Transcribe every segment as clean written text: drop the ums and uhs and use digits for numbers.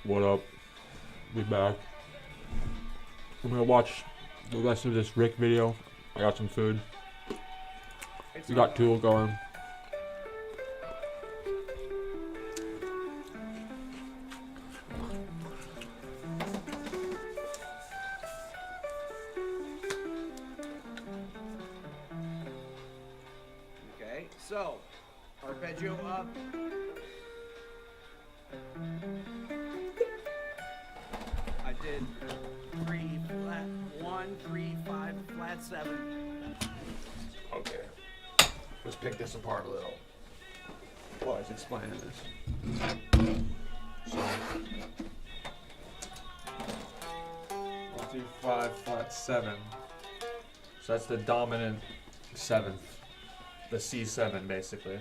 What up? We back. I'm gonna watch the rest of this Rick video. I got some food. We got Tool going. Okay, so arpeggio up. I did 3 flat 1, 3, 5 flat 7. Okay. Let's pick this apart a little. Well, I was explaining this. So, 1, 2, 5, flat 7. So that's the dominant 7th. The C7 basically.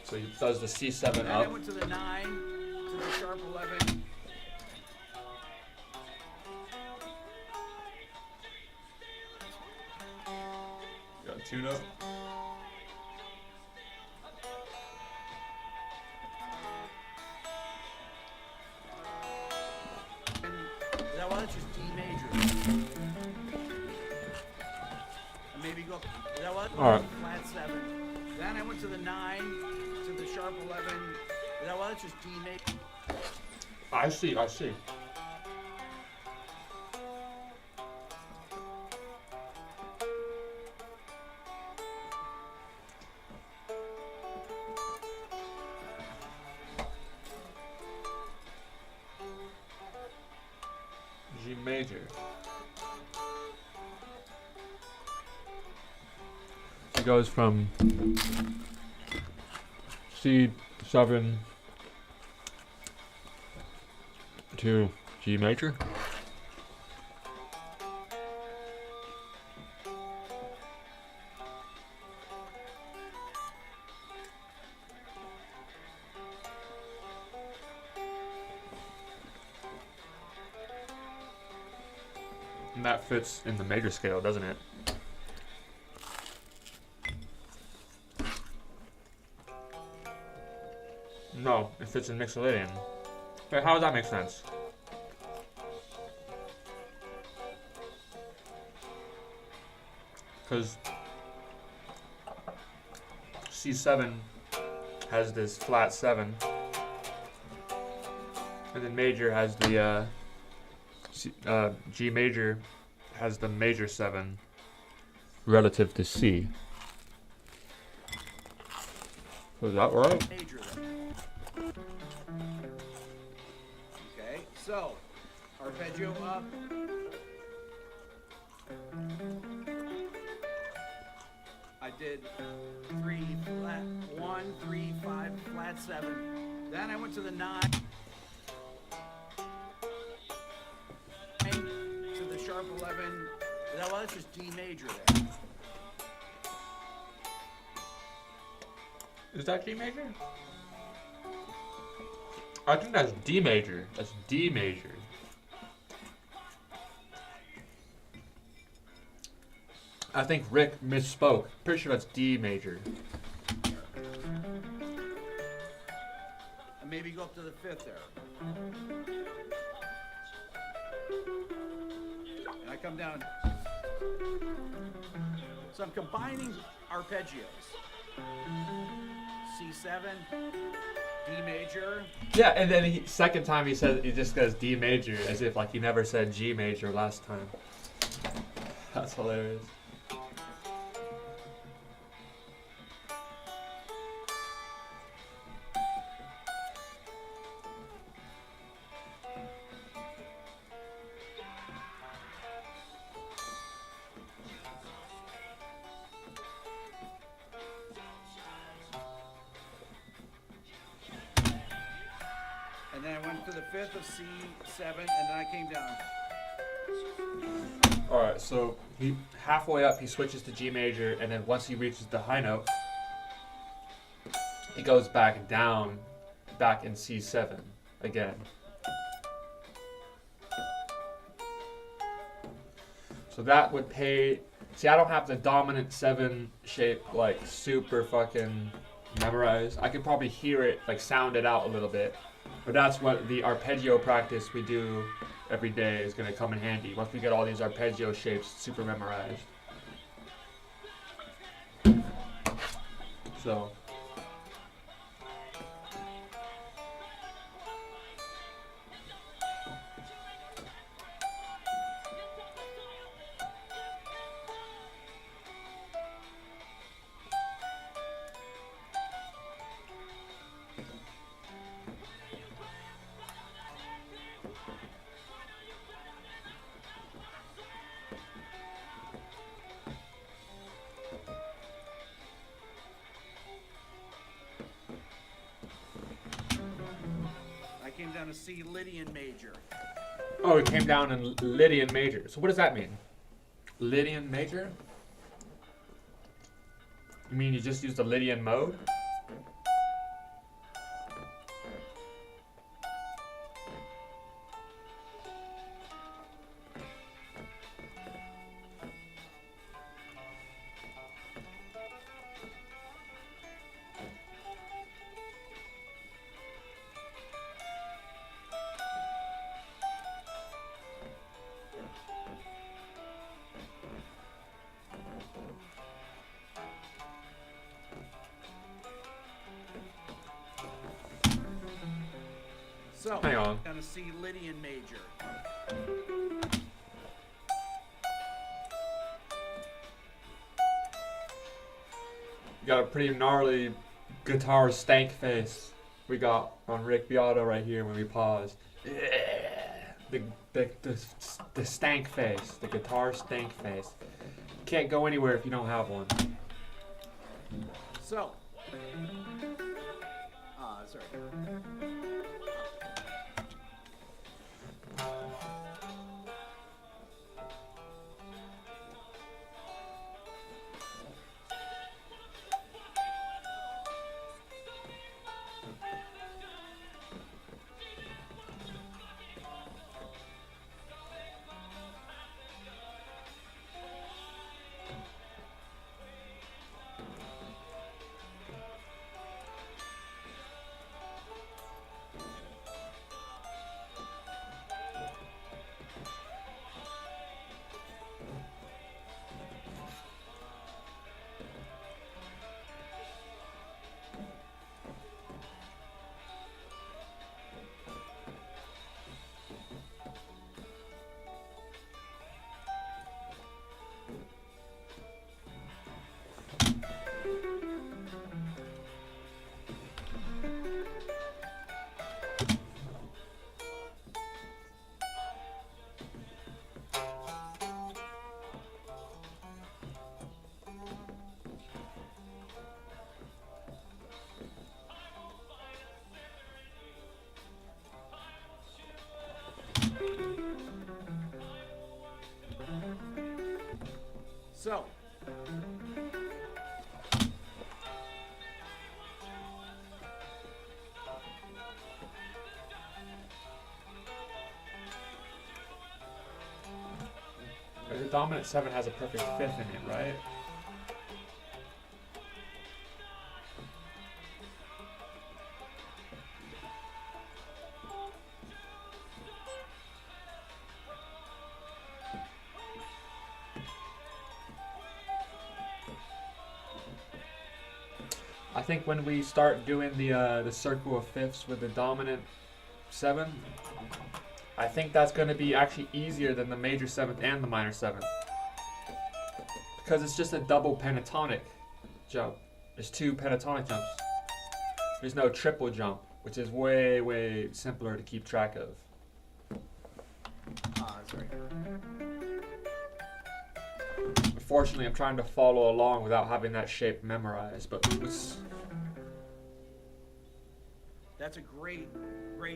So he does the C7 Then up. I went to the 9, to the sharp 11. Got a tune up. And that was just D major. And maybe go. That was All right. flat 7. Then I went to the 9, to the sharp 11. That was just D major. I see. G major. It goes from C7 to G major. And that fits in the major scale, doesn't it? No, it fits in Mixolydian. Wait, how does that make sense? Because C7 has this flat 7, and then major has the G major has the major 7 relative to C. So is that right? Major then. Okay, so arpeggio up. I did 3 flat 1, 3, 5 flat 7. Then I went to the 9, to the sharp 11. That was just D major there. Is that G major? I think that's D major. That's D major. I think Rick misspoke. Pretty sure that's D major. And maybe go up to the 5th there. And I come down. So I'm combining arpeggios. C7, D major. Yeah, and then second time he just goes D major as if like he never said G major last time. That's hilarious. And then I went to the 5th of C7, and then I came down. Alright, so he halfway up he switches to G major, and then once he reaches the high note, he goes back down, back in C7 again. So that would pay. See, I don't have the dominant 7 shape like super fucking memorized. I could probably hear it, like sound it out a little bit. But that's what the arpeggio practice we do every day is going to come in handy once we get all these arpeggio shapes super memorized. So I came down to C Lydian major. oh, it came down in Lydian major. So what does that mean? Lydian major? You mean you just used the Lydian mode? So, Hang on. down to C Lydian major. You got a pretty gnarly guitar stank face we got on Rick Beato right here when we pause. The stank face, the guitar stank face. Can't go anywhere if you don't have one. So, sorry. So, The dominant 7 has a perfect 5th in it, right? I think when we start doing the circle of fifths with the dominant 7, I think that's going to be actually easier than the major 7th and the minor 7th. Because it's just a double pentatonic jump. There's 2 pentatonic jumps. There's no triple jump, which is way, way simpler to keep track of. sorry. Unfortunately, I'm trying to follow along without having that shape memorized, but it's... That's a great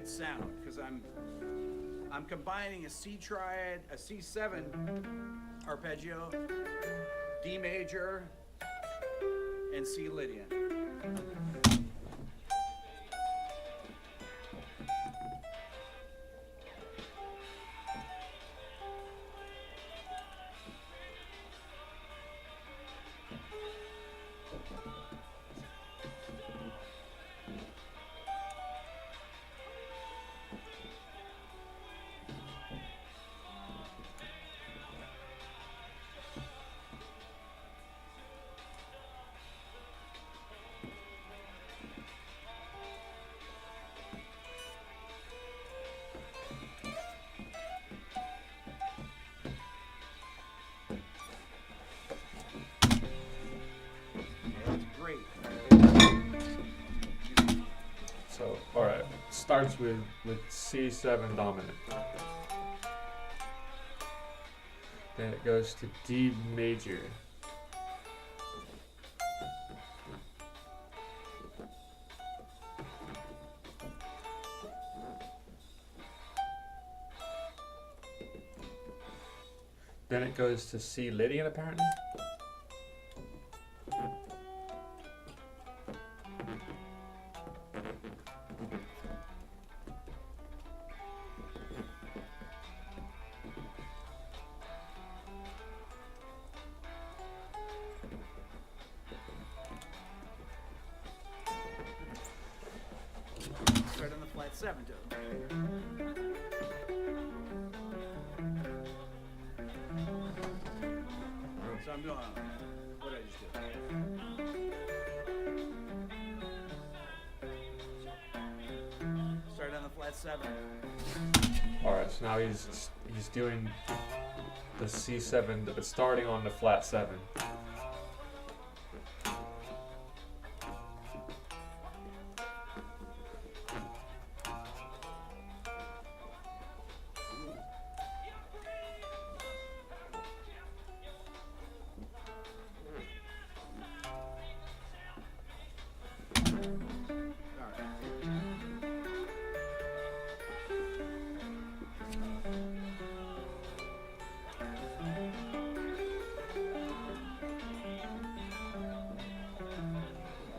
sound because I'm combining a C triad, a C7 arpeggio, D major, and C Lydian. So, alright, starts with C7 dominant. Then it goes to D major. Then it goes to C Lydian apparently. Start on the flat 7 too. So I'm doing, what did I just do? Start on the flat 7. Alright, so now he's doing the C7, but starting on the flat 7.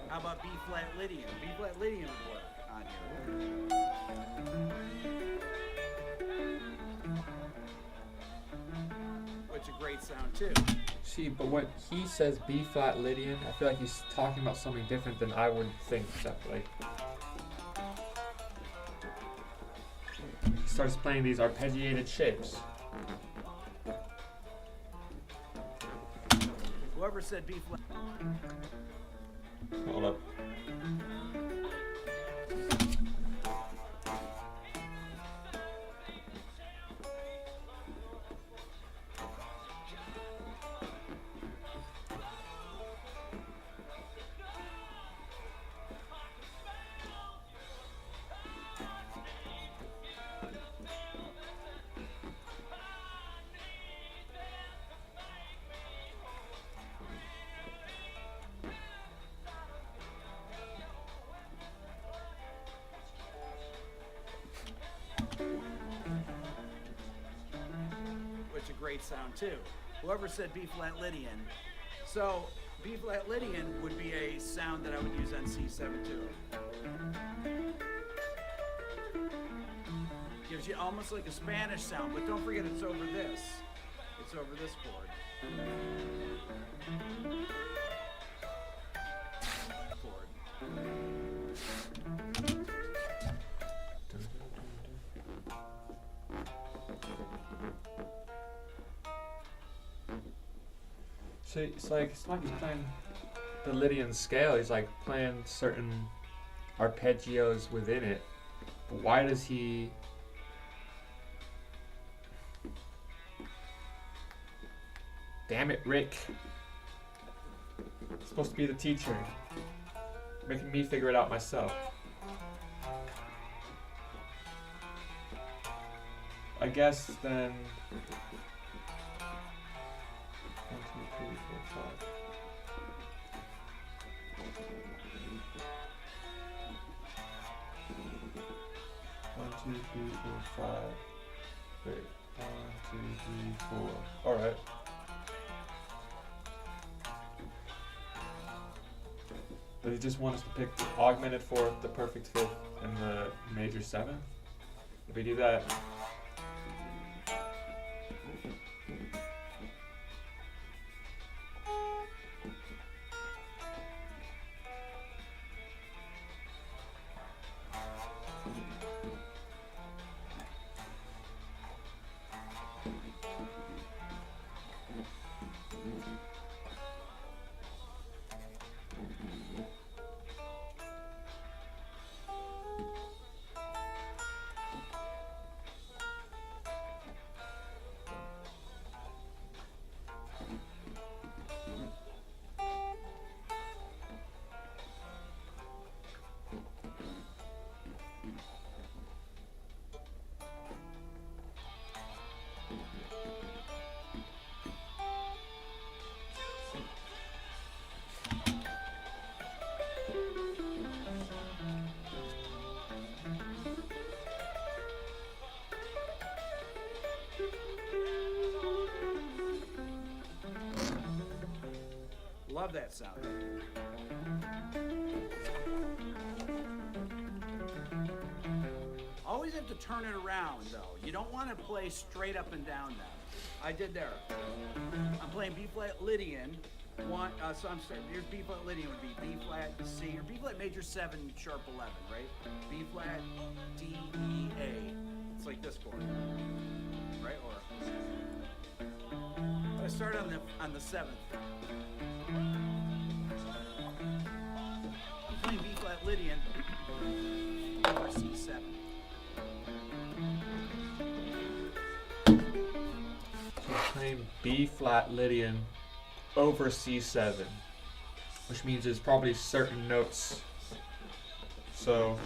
How about B flat Lydian? B flat Lydian would work on here. Which a great sound too. See, but when he says B flat Lydian, I feel like he's talking about something different than I would think. That like he starts playing these arpeggiated shapes. Whoever said B flat. Hold up. Which a great sound too. Whoever said B flat Lydian. So B flat Lydian would be a sound that I would use on C7 too. Gives you almost like a Spanish sound, but don't forget it's over this. It's over this chord. So it's like he's playing the Lydian scale. He's like playing certain arpeggios within it. But why does he? Damn it, Rick! I'm supposed to be the teacher, making me figure it out myself. I guess then. 1, 2, 3, 4, 5. One, two, three, four, 5. Wait. 1, 2, 3, 4. Alright. Does he just want us to pick the augmented fourth, the perfect fifth, and the major seventh? If we do that. love that sound. Always have to turn it around though. You don't want to play straight up and down now. I did there. I'm playing B flat Lydian. So I'm starting. Here's B flat Lydian would be B flat C or B flat major 7 sharp 11, right? B flat D E A. It's like this chord, right? Or I start on the 7th. I'm playing B flat Lydian or C7. Playing B flat Lydian over C7, which means there's probably certain notes. So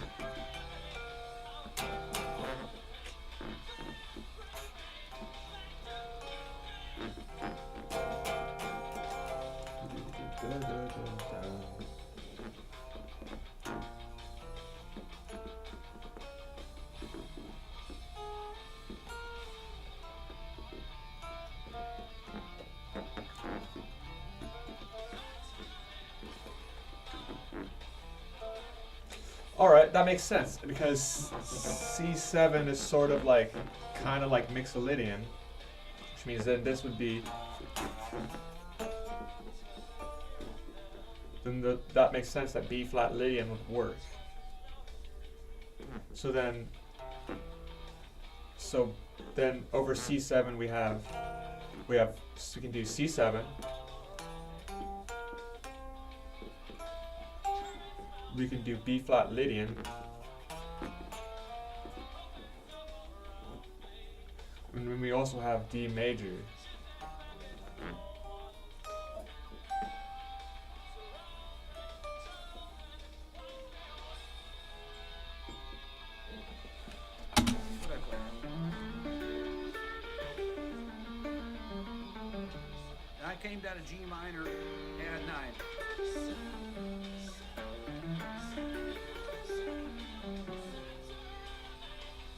alright, that makes sense because C7 is sort of like kind of like Mixolydian, which means then this would be that makes sense that B flat Lydian would work. So then over C7 we can do C7. We can do B flat Lydian. And then we also have D major. I came down to G minor, add 9.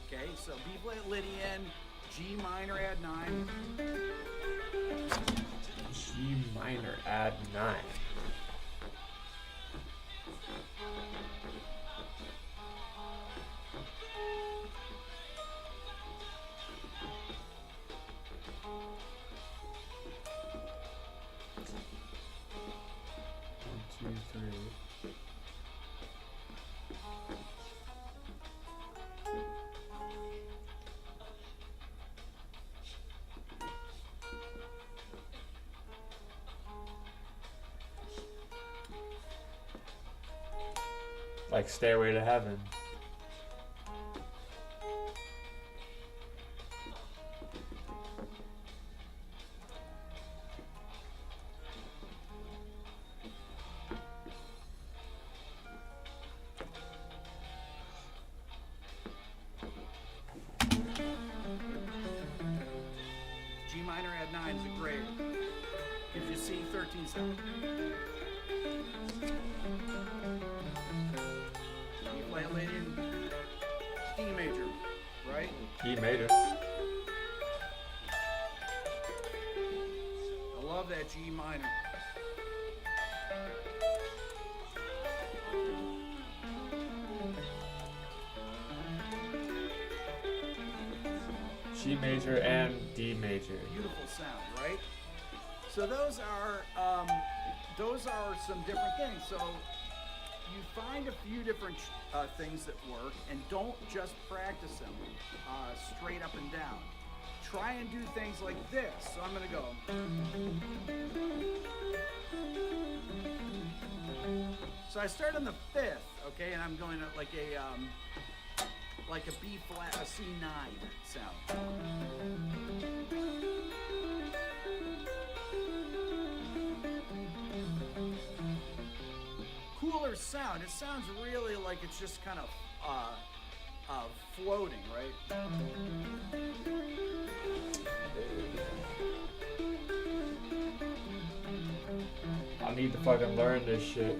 Okay, so B flat Lydian, G minor, add 9. G minor, add 9. Like Stairway to Heaven. G minor, add 9 is a grade. Gives you C 13 7. Lydian, D major, right? E major. I love that G minor. G major and D major. Beautiful sound, right? So those are some different things. So you find a few different things that work, and don't just practice them straight up and down. Try and do things like this. So I'm gonna go. So I start on the 5th, okay, and I'm going to like a B flat, a C9 sound. Cooler sound. It sounds really like it's just kind of floating, right? I need to fucking learn this shit.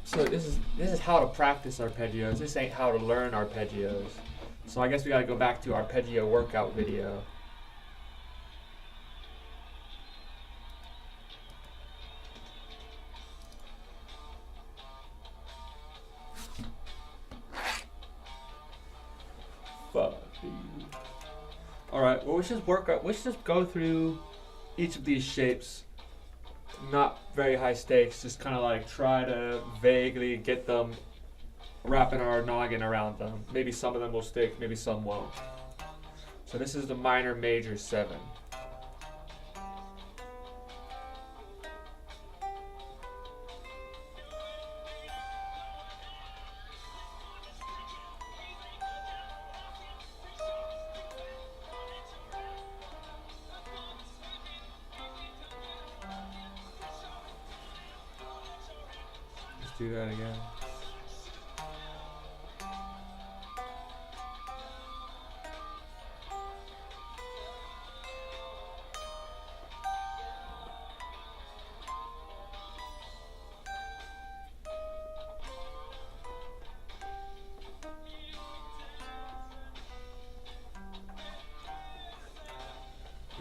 So this is how to practice arpeggios. This ain't how to learn arpeggios. So I guess we gotta go back to arpeggio workout video. Alright, well let's just work up, let's just go through each of these shapes. Not very high stakes, just kind of like try to vaguely get them, wrapping our noggin around them. Maybe some of them will stick, maybe some won't. So this is the minor major 7. Let's do that again.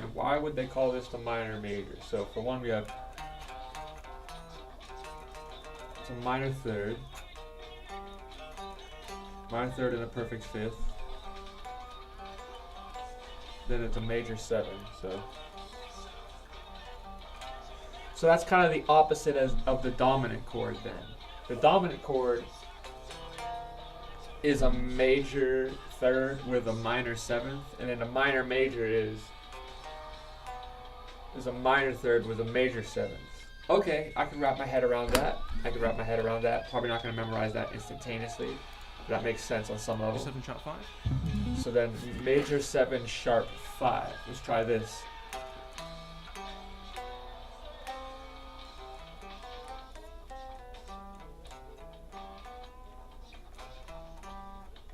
And why would they call this the minor major? So for one, we have it's a minor third and a perfect fifth. Then it's a major 7. So that's kind of the opposite of the dominant chord. Then the dominant chord is a major third with a minor 7th, and then a minor major is a minor third with a major 7th. Okay, I can wrap my head around that. Probably not going to memorize that instantaneously. But that makes sense on some level. 7 sharp 5. So then major 7 sharp 5. Let's try this.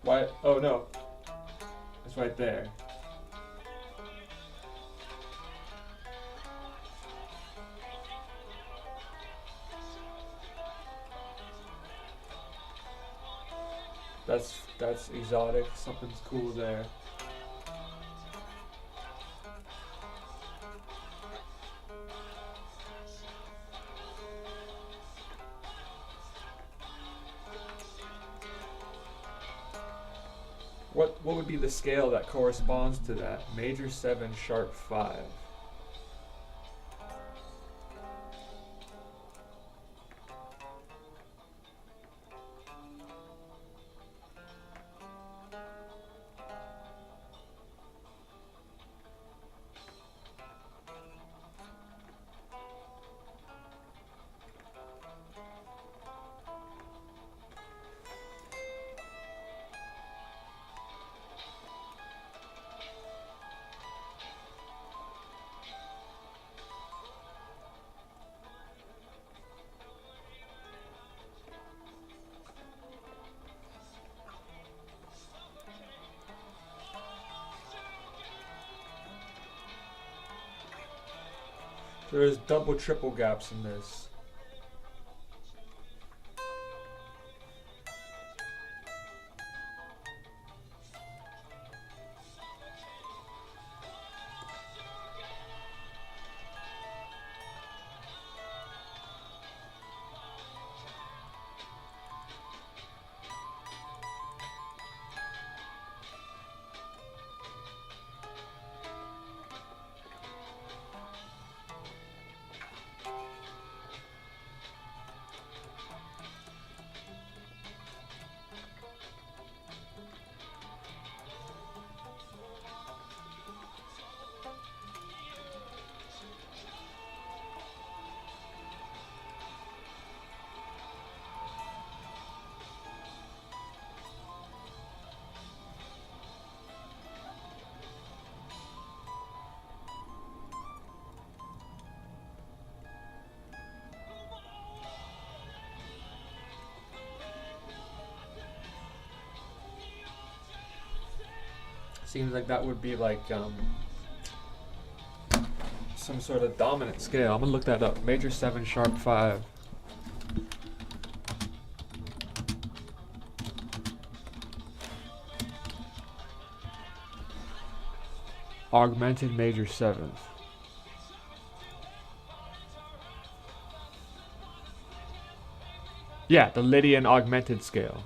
Why? Oh no. It's right there. That's exotic. Something's cool there. What would be the scale that corresponds to that? Major 7 sharp 5. There's double, triple gaps in this. Seems like that would be like some sort of dominant scale. I'm gonna look that up. Major 7 sharp 5. Augmented major 7th. Yeah, the Lydian augmented scale.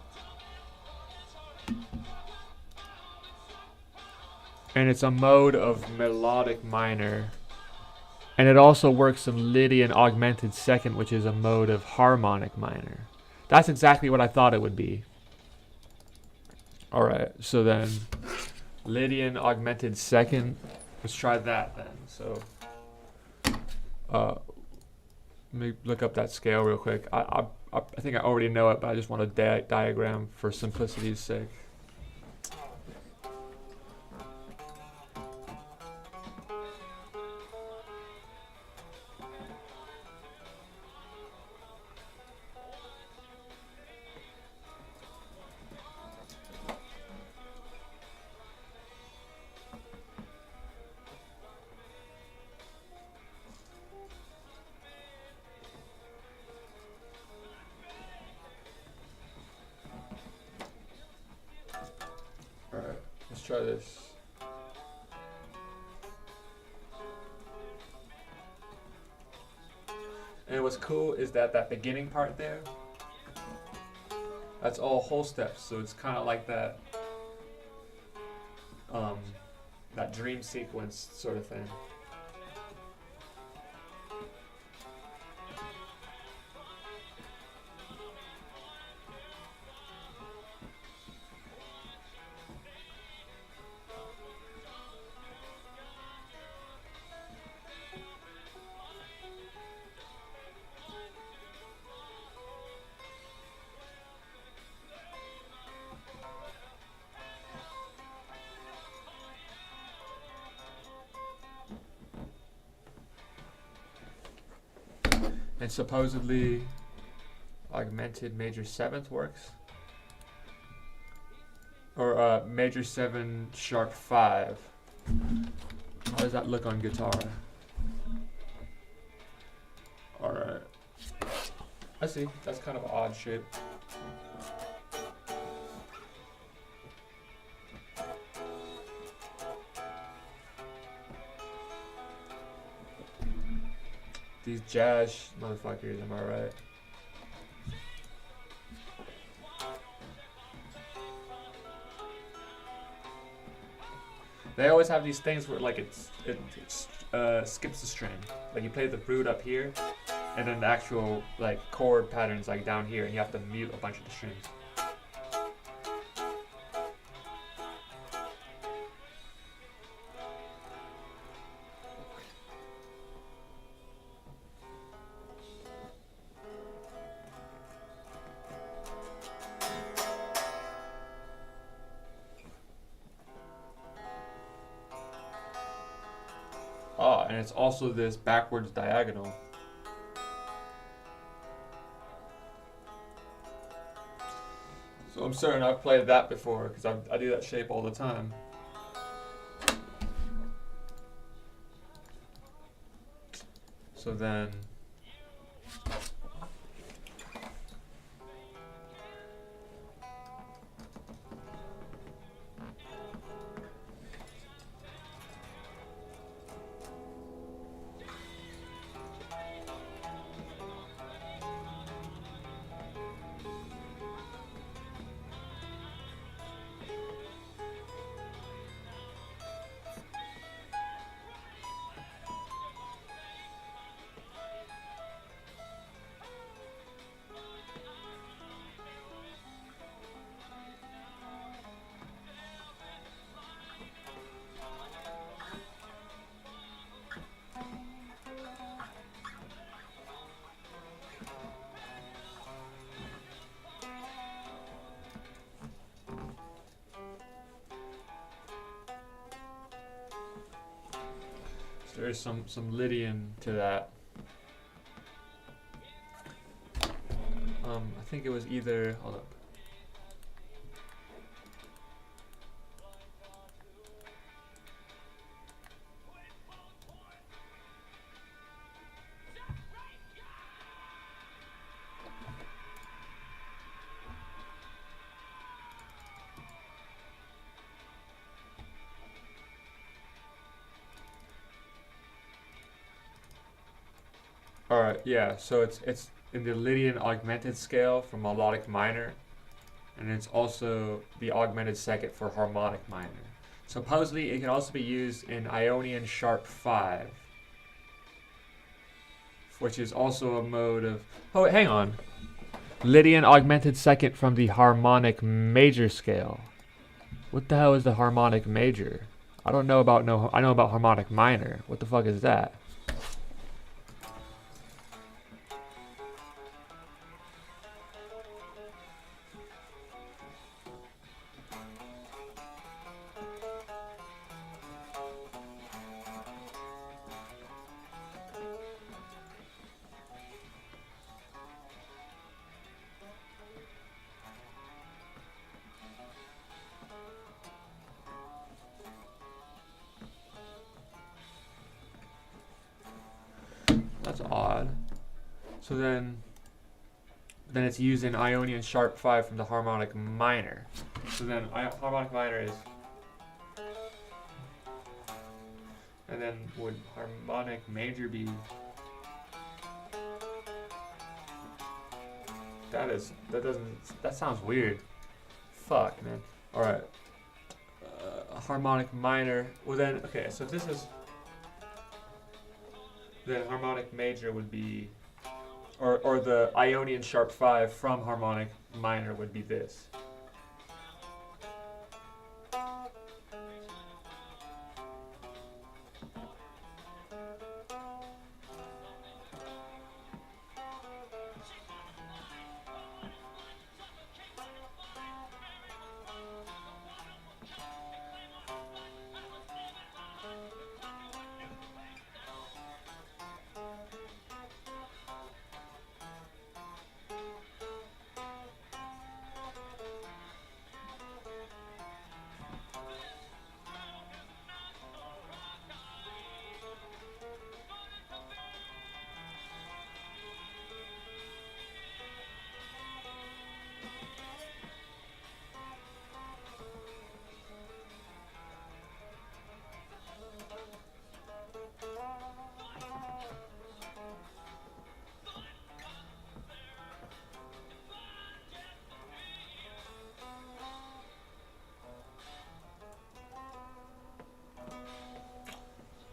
and it's a mode of melodic minor. And it also works in Lydian augmented second, which is a mode of harmonic minor. That's exactly what I thought it would be. Alright, so then Lydian augmented second. Let's try that then. So let me look up that scale real quick. I think I already know it, but I just want a diagram for simplicity's sake. Alright, let's try this. And what's cool is that beginning part there, that's all whole steps, so it's kind of like that that dream sequence sort of thing. And supposedly augmented major seventh works. Or major 7 sharp 5. How does that look on guitar? Alright. I see. That's kind of an odd shape. These jazz motherfuckers, am I right? They always have these things where like it skips the string. Like you play the root up here, and then the actual like chord patterns like down here, and you have to mute a bunch of the strings. Oh, and it's also this backwards diagonal. So I'm certain I've played that before because I do that shape all the time. So then there's some Lydian to that. I think it was either, hold up. Alright, yeah, so it's in the Lydian augmented scale for melodic minor, and it's also the augmented second for harmonic minor. Supposedly, it can also be used in Ionian sharp 5, which is also a mode of. Oh, wait, hang on. Lydian augmented second from the harmonic major scale. What the hell is the harmonic major? I don't know about I know about harmonic minor. What the fuck is that? That's odd. So then it's used in Ionian sharp 5 from the harmonic minor. So then harmonic minor is. And then would harmonic major be. That sounds weird. Fuck, man. Alright. Harmonic minor. Well then, okay, so this is. Then harmonic major would be. Or the Ionian sharp 5 from harmonic minor would be this.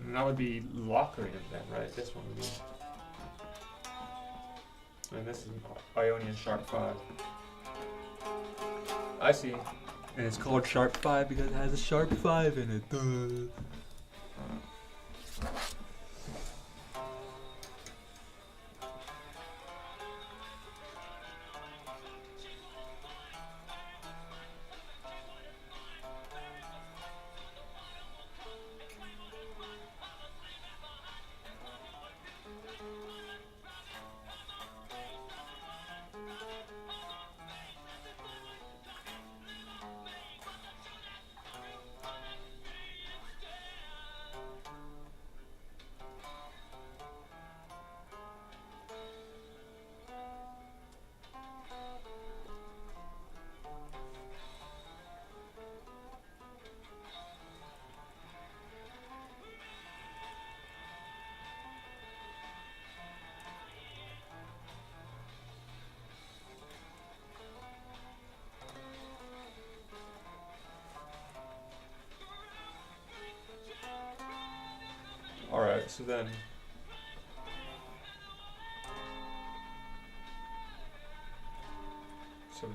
And that would be Locrian then, right? This one would be. And this is Ionian sharp 5. I see. And it's called sharp 5 because it has a sharp 5 in it. Duh. Alright, so then. So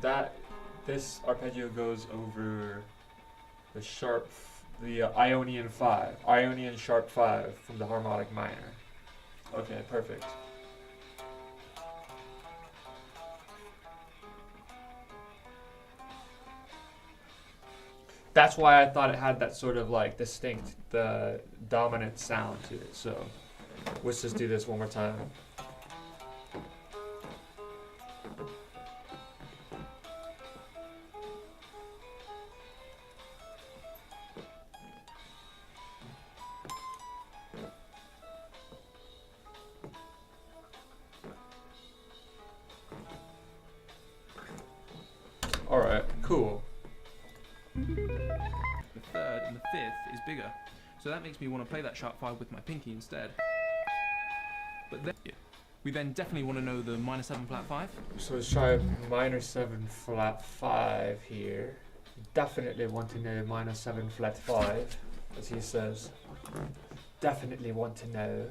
this arpeggio goes over the Ionian 5, Ionian sharp 5 from the harmonic minor. Okay, perfect. That's why I thought it had that sort of like distinct, the dominant sound to it. So let's just do this one more time. All right, cool. The third and the fifth is bigger, so that makes me want to play that sharp 5 with my pinky instead. But then we then definitely want to know the minor 7 flat 5. So let's try minor 7 flat 5 here. Definitely want to know minor 7 flat 5, as he says. Definitely want to know.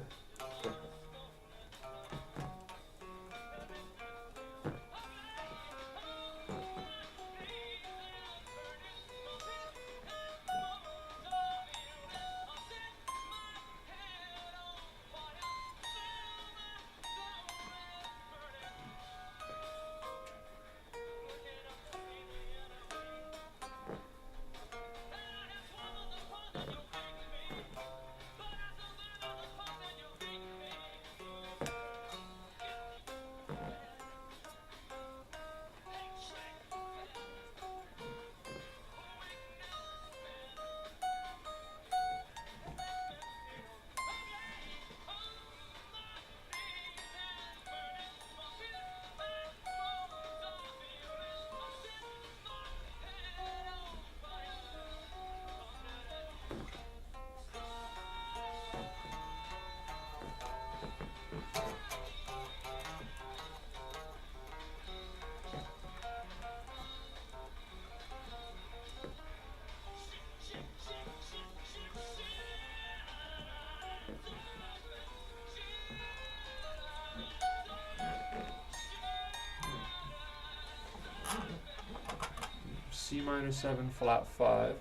C minor 7 flat 5.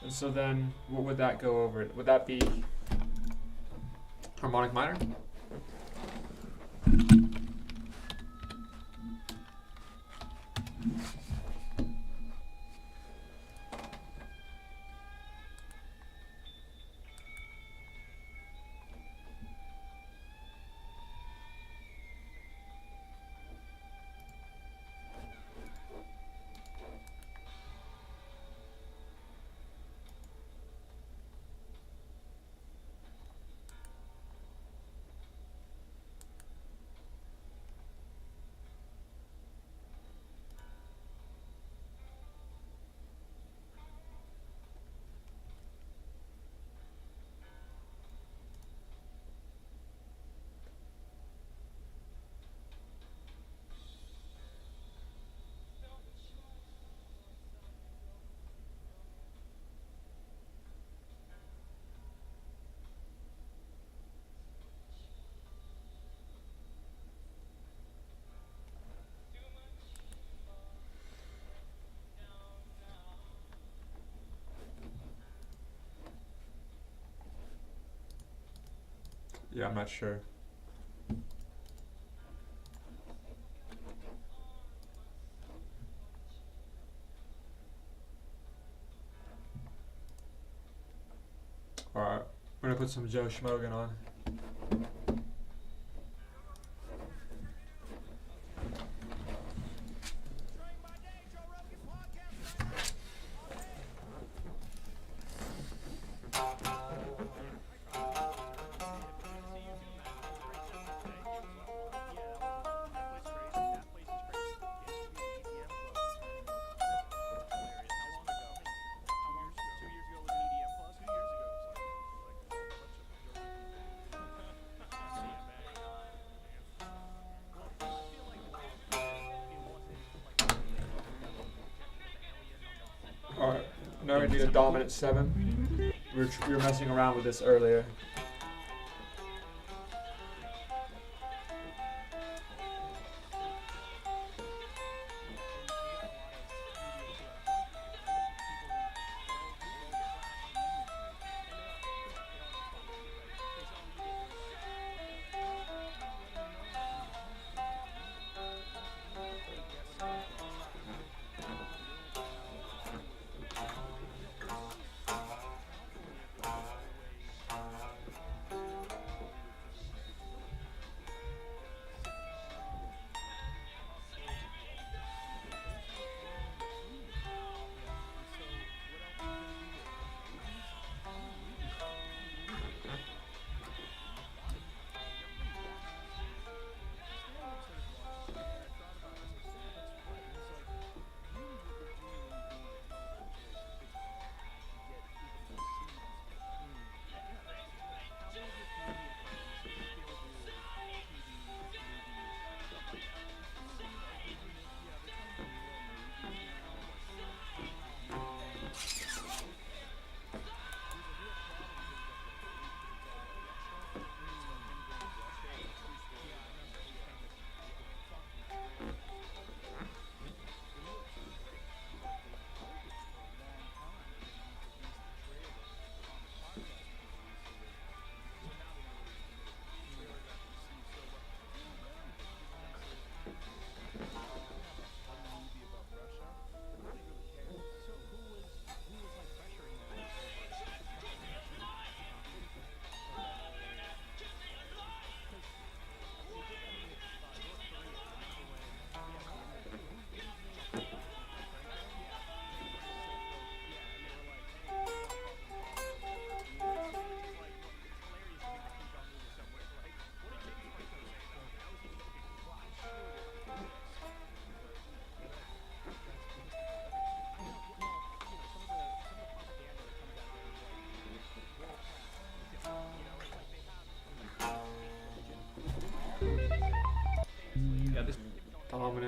And so then what would that go over? Would that be harmonic minor? Yeah, I'm not sure. Alright, we're gonna put some Joe Schmogan on. Alright, now we're gonna do a dominant 7. We were messing around with this earlier.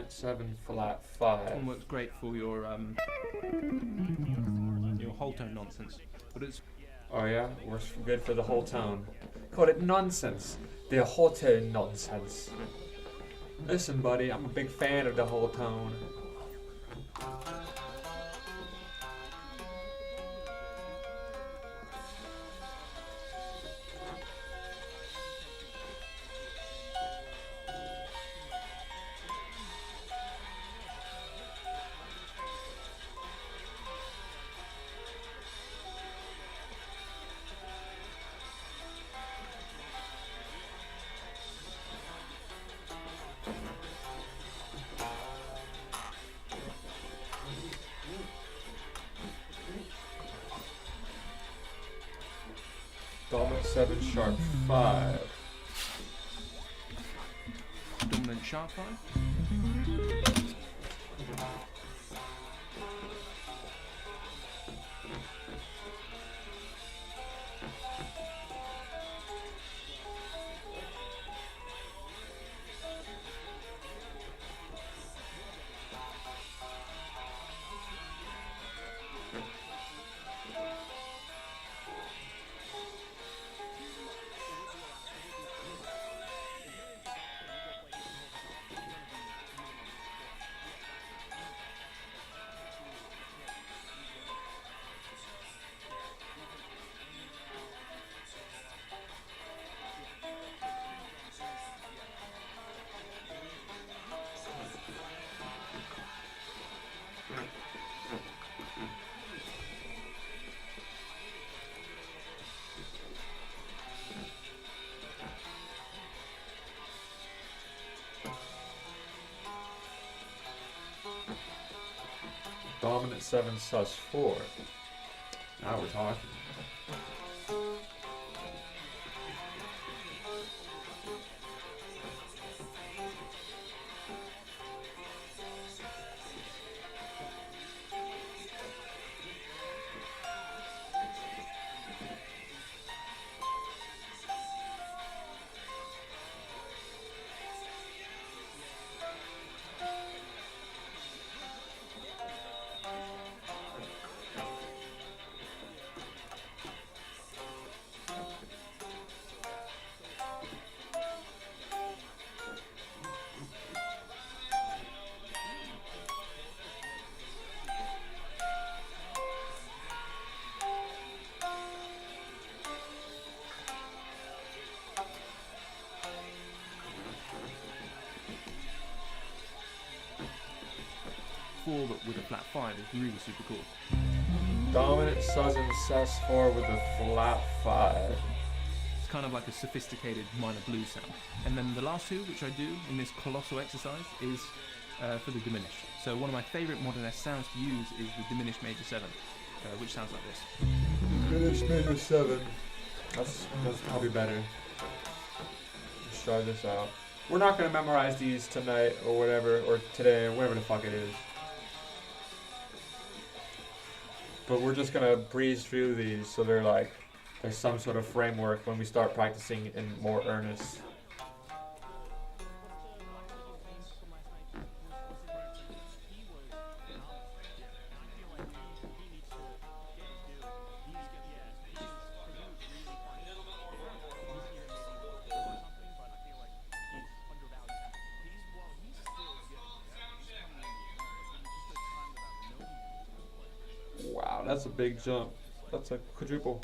Dominant 7, flat This 5. one works great for your whole tone nonsense, but it's Oh yeah, works good for the whole tone. Call it nonsense. The whole tone nonsense. Listen, buddy, I'm a big fan of the whole tone. Dominant 7, sharp 5. dominant sharp 5. Dominant 7, sus 4. Now we're talking. Four, but with a flat 5 is really super cool. Dominant sus and sus 4 with a flat 5. It's kind of like a sophisticated minor blues sound. And then the last two, which I do in this colossal exercise, is for the diminished. So one of my favourite modern S sounds to use is the diminished major 7, which sounds like this. Diminished major 7. That's probably better. Let's try this out. We're not going to memorize these tonight or whatever, or today, or whatever the fuck it is. But we're just going to breeze through these so they're like, there's some sort of framework when we start practicing in more earnest. Wow, that's a big jump. That's a quadruple.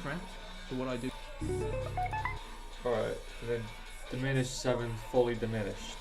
cramped. So what I do, Alright, and then diminished 7 fully diminished.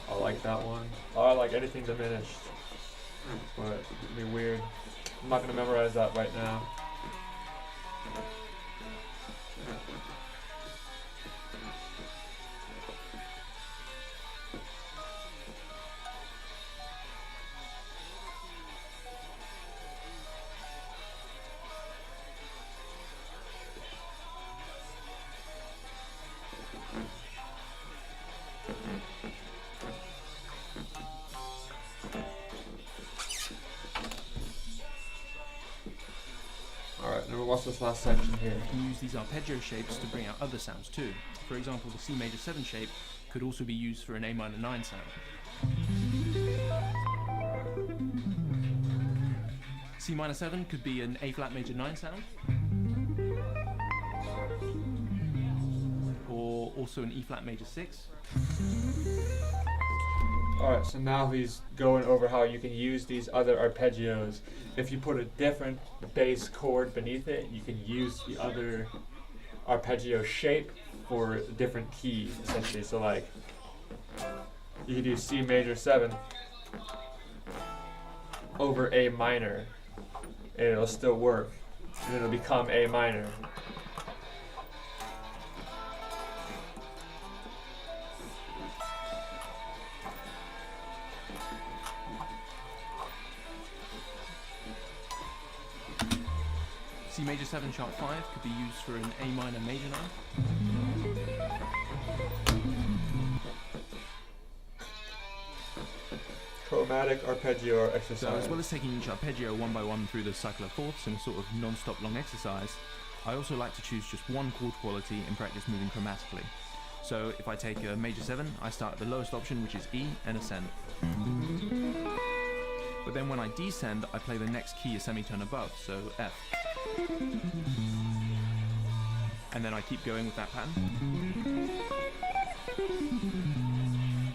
I like that one. Oh, I like anything diminished. But it'd be weird. I'm not gonna memorize that right now. Alright, now what's this last section here? you can use these arpeggio shapes to bring out other sounds too. For example, the C major 7 shape could also be used for an A minor 9 sound. C minor 7 could be an A flat major 9 sound, or also an E flat major 6. Alright, so now he's going over how you can use these other arpeggios. If you put a different bass chord beneath it, you can use the other arpeggio shape for different keys, essentially. So like, you can do C major 7 over A minor, and it'll still work, and it'll become A minor. C major 7 sharp 5 could be used for an A minor major 9. Chromatic arpeggio So exercise. as well as taking each arpeggio one by one through the cycle of fourths in a sort of non-stop long exercise, I also like to choose just one chord quality and practice moving chromatically. So if I take a major 7, I start at the lowest option, which is E, and ascend. But then when I descend, I play the next key a semitone above, so F. And then I keep going with that pattern.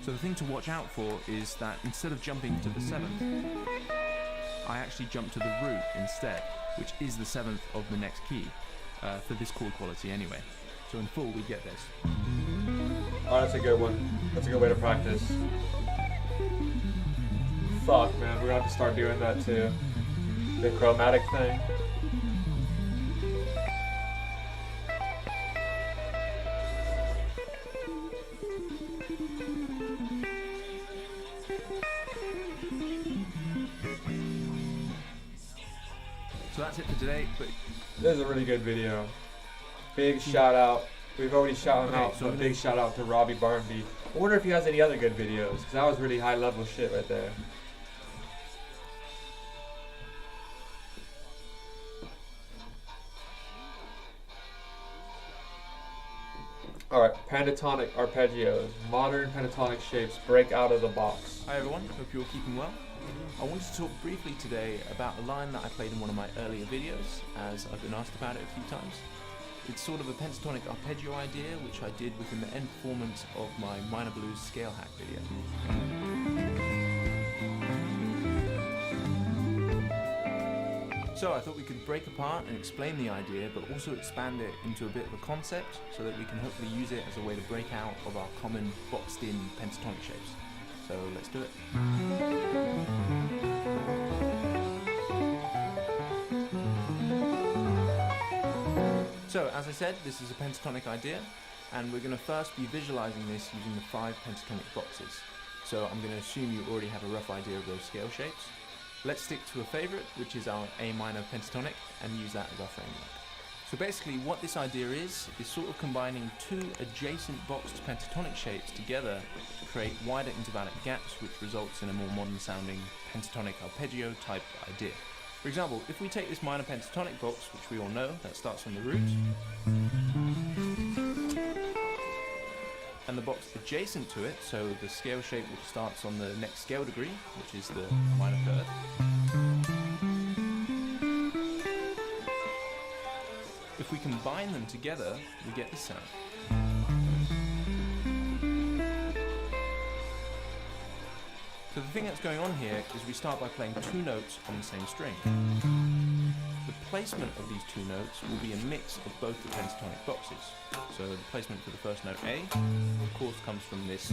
So the thing to watch out for is that instead of jumping to the 7th, I actually jump to the root instead, which is the 7th of the next key, for this chord quality anyway. So in full we get this. Oh, that's a good one. That's a good way to practice. Fuck, man, we're gonna have to start doing that too. The chromatic thing. So that's it for today, but This is a really good video. Big shout out. We've already shouted him Okay, out, so so a big shout out to Robbie Barnby. I wonder if he has any other good videos, because that was really high level shit right there. Alright, pentatonic arpeggios. Modern pentatonic shapes break out of the box. hi everyone, hope you're keeping well. I wanted to talk briefly today about a line that I played in one of my earlier videos, as I've been asked about it a few times. It's sort of a pentatonic arpeggio idea, which I did within the end performance of my minor blues scale hack video. So I thought we could break apart and explain the idea, but also expand it into a bit of a concept so that we can hopefully use it as a way to break out of our common boxed-in pentatonic shapes. So let's do it. So as I said, this is a pentatonic idea, and we're going to first be visualizing this using the 5 pentatonic boxes. So I'm going to assume you already have a rough idea of those scale shapes. Let's stick to a favorite, which is our A minor pentatonic, and use that as our framework. So basically what this idea is sort of combining 2 adjacent boxed pentatonic shapes together to create wider intervallic gaps, which results in a more modern sounding pentatonic arpeggio type idea. For example, if we take this minor pentatonic box, which we all know, that starts on the root, the box adjacent to it, so the scale shape which starts on the next scale degree, which is the minor third. If we combine them together, we get this sound. So the thing that's going on here is we start by playing two notes on the same string. The placement of these two notes will be a mix of both the pentatonic boxes. So the placement for the first note A, of course, comes from this.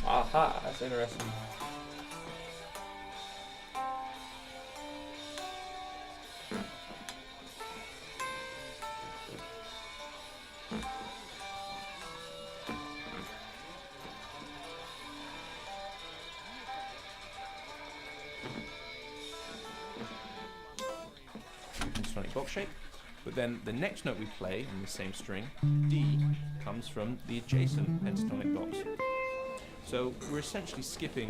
Aha, that's interesting. Pentatonic box shape, but then the next note we play on the same string, D, comes from the adjacent pentatonic box. So we're essentially skipping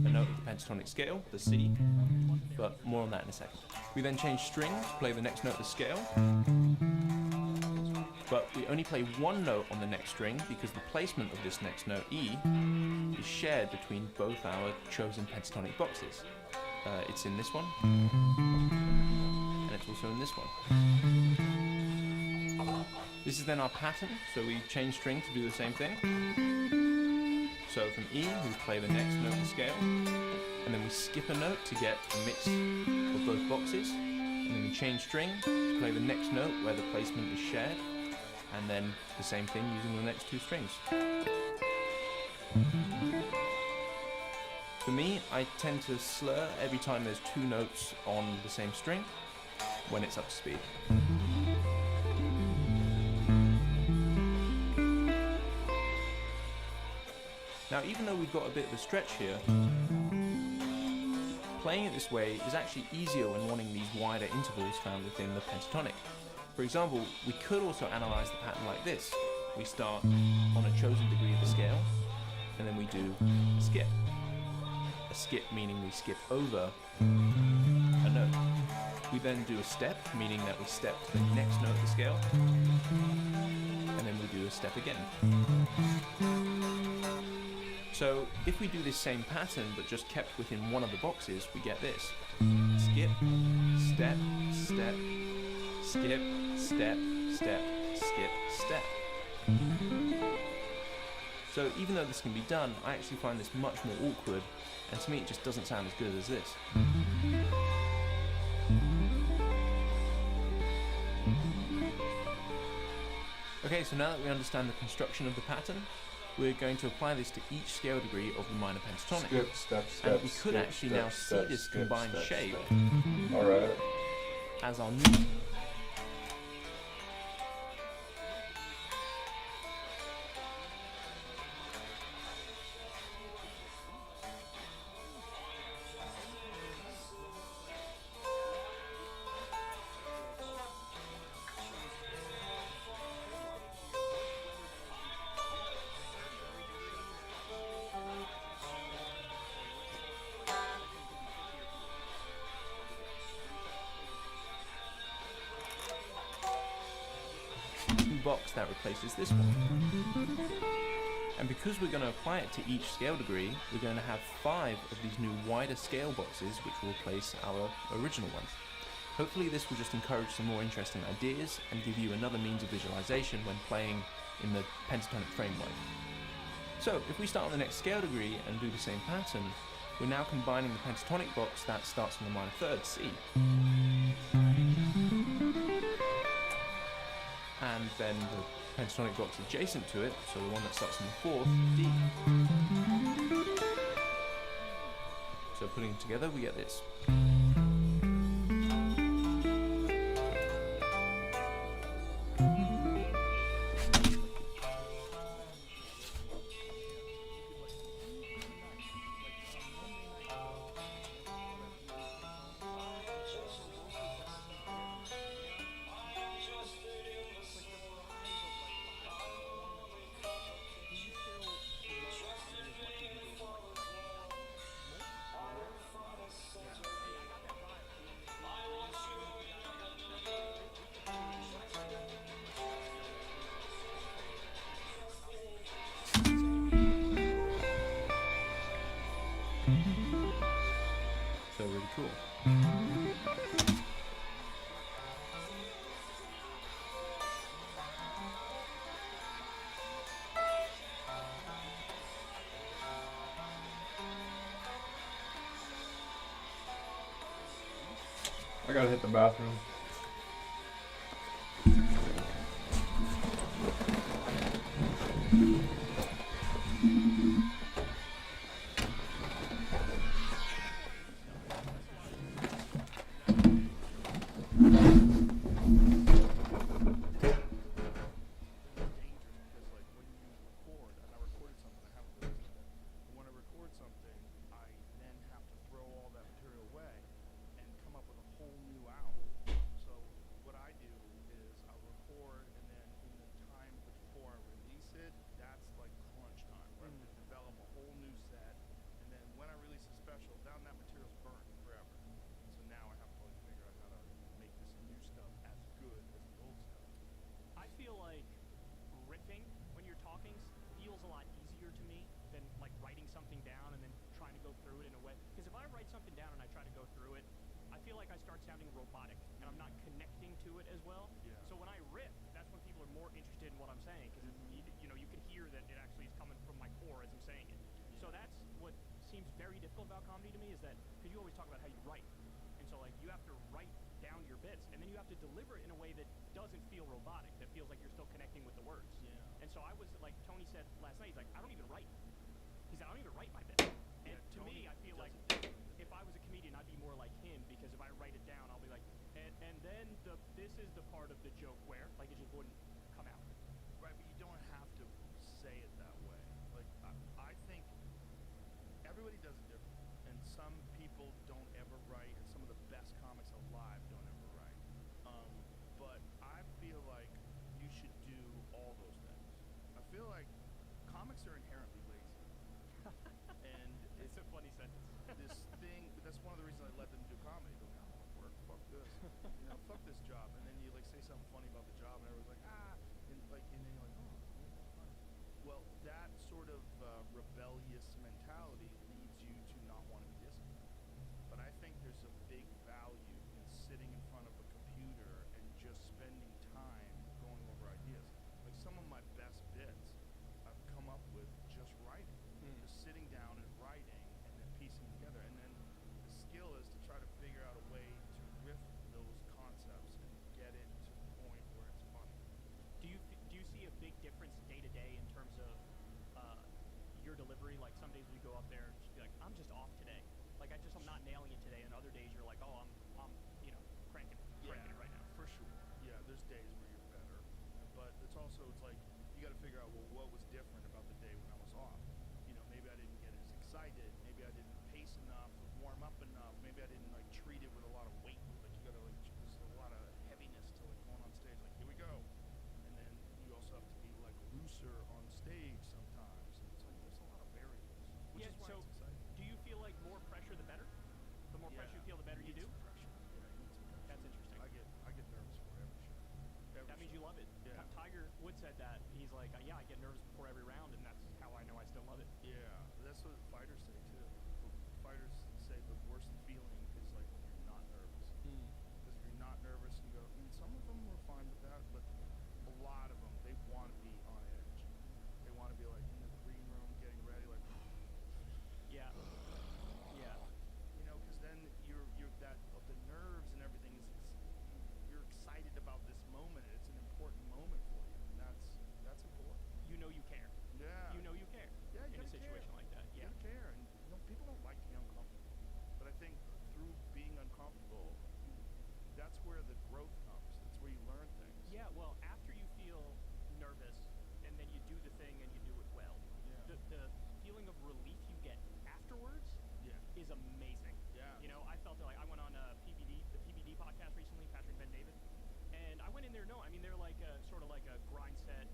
a note of the pentatonic scale, the C, but more on that in a second. We then change string to play the next note of the scale, but we only play one note on the next string because the placement of this next note, E, is shared between both our chosen pentatonic boxes. It's in this one, and it's also in this one. This is then our pattern, so we change string to do the same thing. So from E, we play the next note of the scale, and then we skip a note to get a mix of both boxes, and then we change string to play the next note where the placement is shared, and then the same thing using the next two strings. For me, I tend to slur every time there's two notes on the same string when it's up to speed. Now, even though we've got a bit of a stretch here, playing it this way is actually easier when wanting these wider intervals found within the pentatonic. For example, we could also analyze the pattern like this. We start on a chosen degree of the scale, and then we do a skip. A skip meaning we skip over a note. We then do a step, meaning that we step to the next note of the scale, and then we do a step again. So if we do this same pattern but just kept within one of the boxes, we get this. Skip, step, step, skip, step, step, skip, step. So even though this can be done, I actually find this much more awkward, and to me it just doesn't sound as good as this. Okay, so now that we understand the construction of the pattern, we're going to apply this to each scale degree of the minor pentatonic. Skip, step, step, and we could skip, actually step, now step, see this skip, combined step, shape step. Alright. as our new. Box that replaces this one. And because we're going to apply it to each scale degree, we're going to have 5 of these new wider scale boxes which will replace our original ones. Hopefully this will just encourage some more interesting ideas and give you another means of visualization when playing in the pentatonic framework. So if we start on the next scale degree and do the same pattern, we're now combining the pentatonic box that starts on the minor third, C. And then the pentatonic box adjacent to it, so the one that starts on the fourth, D. So putting them together, we get this. also really cool. I gotta hit the bathroom. Dangerous because, like, when you record, and I recorded something, I haven't released it yet. But when I record something, I then have to throw all that material away and come up with a whole new album. So what I do is I'll record, and then in the time before I release it, that's like crunch time, where I have to develop a whole new set, and then when I release a special, now that material's burnt forever. So now I have to like figure out how to make this new stuff as good as the old stuff. I feel like riffing when you're talking feels a lot easier to me than like writing something down and then trying to go through it in a way. Because if I write something down and I try to go through it, I feel like I start sounding robotic and I'm not connecting to it as well. Yeah. So when I riff, that's when people are more interested in what I'm saying because you know you can hear that it actually is coming from my core as I'm saying it. So that's what seems very difficult about comedy to me is that because you always talk about how you write, and so like you have to write down your bits and then you have to deliver it in a way that doesn't feel robotic, that feels like you're still connecting with the words. Yeah. And so I was like Tony said last night, he's like, I don't even write. He said, I don't even write my bits. And to me, I feel like if I was a comedian, I'd be more like him because if I write it down, I'll be like, and then this is the part of the joke where like it just wouldn't come out. Right, but you don't have to say it that way. Like, I think everybody does it different. And some people don't ever write, and some of the best comics alive don't ever write. But I feel like you should do all those things. I feel like comics are inherently lazy. And It's a funny sentence. this thing, that's one of the reasons I let them do comedy. They're like, I don't want to work, fuck this. You know, fuck this job. And then you like say something funny about the job, and everyone's like, and then you're like, oh, yeah, funny. Well, that sort of rebellious mentality leads you to not want to be disciplined. But I think there's a big value in sitting in front of a computer and just spending time going over ideas. Like some of my best bits I've come up with just writing, just sitting down and writing and then piecing together. And then the skill is to try to figure out a way to riff those concepts and get it to the point where it's funny. Do you see a big difference day to day in terms of your delivery? Like some days you go up there and just be like, I'm just off today. Like I'm not nailing it today. And other days you're like, oh, I'm cranking it right now. For sure. Yeah, there's days where you're better, but it's also it's like you got to figure out well what was different about the day when I was off. You know, maybe I didn't get as excited. Maybe I didn't pace enough, or warm up enough. Maybe I didn't like treat it with a lot of weight. Like you got to like there's a lot of heaviness to like going on stage. Like here we go, and then you also have to be like looser on stage sometimes. And it's like there's a lot of variables, which is why so it's exciting. do you feel like more pressure the better? The more pressure you feel, the better you do? Need some pressure. Yeah, you need some pressure. That's interesting. I get nervous for every show. That means you love it. Yeah. Tiger Woods said that. He's like, yeah, I get nervous before every round, and that's how I know I still love it. Yeah, that's what fighters say too. Fighters say the worst feeling is like when you're not nervous. Because if you're not nervous, you go. And some of them are fine with that, but a lot of them they want to be on edge. They want to be like in the green room getting ready, like. Yeah. Yeah. You know, because then you're that of the nerves and everything is you're excited about this moment. And it's an important moment for you, and that's important. You know you care. Yeah. You know you care Yeah, you in a gotta situation care. like that. You Yeah. gotta care, and you know, people don't like to be uncomfortable. But I think through being uncomfortable, that's where the growth comes. That's where you learn things. Yeah, well, after you feel nervous and then you do the thing and you do it well, Yeah. the feeling of relief you get afterwards Yeah. is amazing. Yeah. You know, I felt it like I went on the PBD podcast recently, Patrick Ben David, and I went in there. No, I mean they're like a sort of like a grind set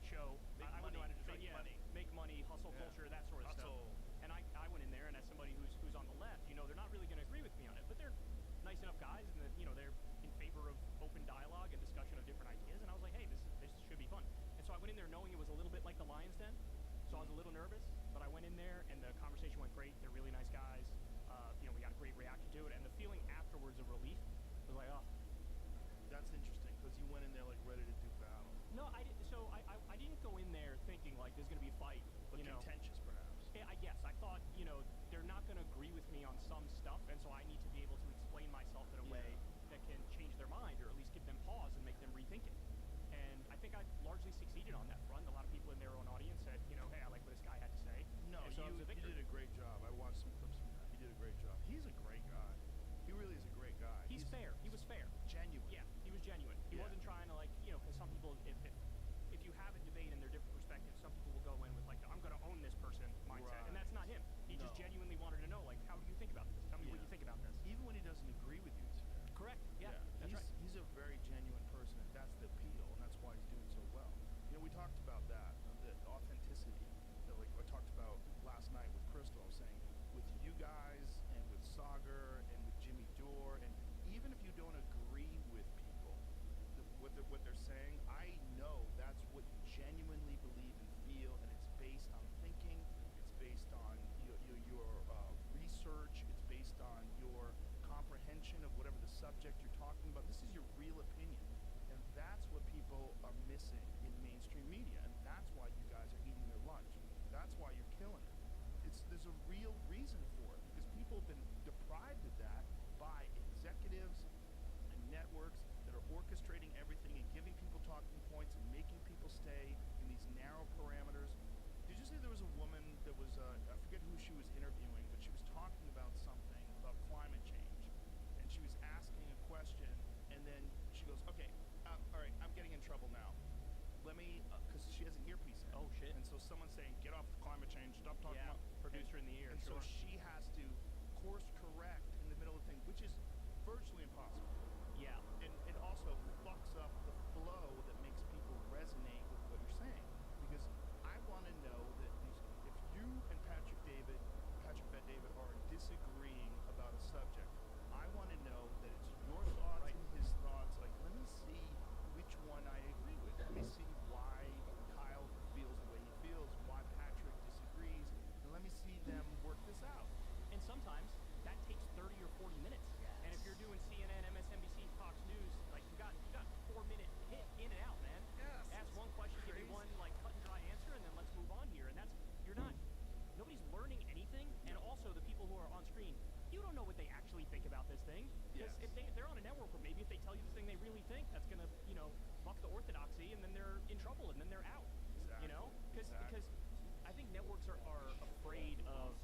show. Make I wouldn't know how to money, describe make money. make money, hustle Yeah. culture, that sort of stuff. Hustle. And I went in there, and as somebody who's on the left, you know, they're not really going to agree with me on it, but they're nice enough guys, and that, you know, they're in favor of open dialogue and discussion of different ideas. And I was like, hey, this should be fun. And so I went in there knowing it was a little bit like the Lions Den, so I was a little nervous, but I went in there, and the conversation went great. They're really nice guys. You know, we got a great reaction to it, and the feeling afterwards of relief was like, oh. That's interesting because you went in there like ready to do battle, No, I didn't. So I didn't go in there thinking like there's gonna be a fight. but You know. contentious perhaps. Yeah, I guess. I thought, they're not going to agree with me on some stuff, and so I need to be able to explain myself in a way that can change their mind or at least give them pause and make them rethink it. And I think I largely succeeded on that front. A lot of people in their own audience said, hey, I like what this guy had to say. No, and so it was a you victory. did a great job. I watched some clips from that. You did a great job. He's a great guy. He really is a great guy. He's fair. He was fair. Genuine. Yeah, he was genuine. He Yeah. wasn't trying to because some people, if you have a debate and they're different perspectives, some people will go in with like, I'm going to own this person mindset, Right. and that's not him. He just No. genuinely wanted to know, like, how do you think about this? Tell me what you think about this. Even when he doesn't agree with you, it's fair. Correct. Yeah, that's right. He's a very genuine person, and that's the appeal, and that's why he's doing so well. We talked about that, the authenticity that like I talked about last night with Crystal. I was saying with you guys and with Sagar and with Jimmy Dore, and even if you don't agree with people, what they're saying, I know that's what you genuinely believe and feel, and it's based on thinking, it's based on your research, it's based on your comprehension of whatever the subject you're talking about. This is your real opinion, and that's what people are missing in mainstream media, and that's why you guys are eating their lunch. That's why you're killing it. There's a real reason for it, because people have been deprived of that by executives and networks that are orchestrating everything and giving people talking points and making people stay in these narrow parameters. Did you say there was a woman that was, I forget who she was interviewing, but she was talking about something about climate change, and she was asking a question, and then she goes, okay, all right, I'm getting in trouble now. Let me, because she has an earpiece in. Oh, shit. And so someone's saying, get off the climate change, stop talking Yeah, about. producer in the ear, And sure. so she has to course correct in the middle of the thing, which is virtually impossible. Yeah. And it also fucks up the flow that makes people resonate with what you're saying. Because I want to know that if you and Patrick Bet David are disagreeing about a subject, I want to know that it's your thoughts and his thoughts. Like, let me see which one I agree with. Let me see why Kyle feels the way he feels, why Patrick disagrees, and let me see them work this out. And sometimes that takes 30 or 40 minutes. And if you're doing CNN, MSNBC, Fox News, like you got 4-minute hit in and out, man. Yes, Ask one question, give you one like cut and dry answer, and then let's move on here. And nobody's learning anything. And also the people who are on screen, you don't know what they actually think about this thing. Because Yes. if they're on a network where maybe if they tell you the thing they really think, that's gonna buck the orthodoxy, and then they're in trouble, and then they're out. Exactly. Because I think networks are afraid of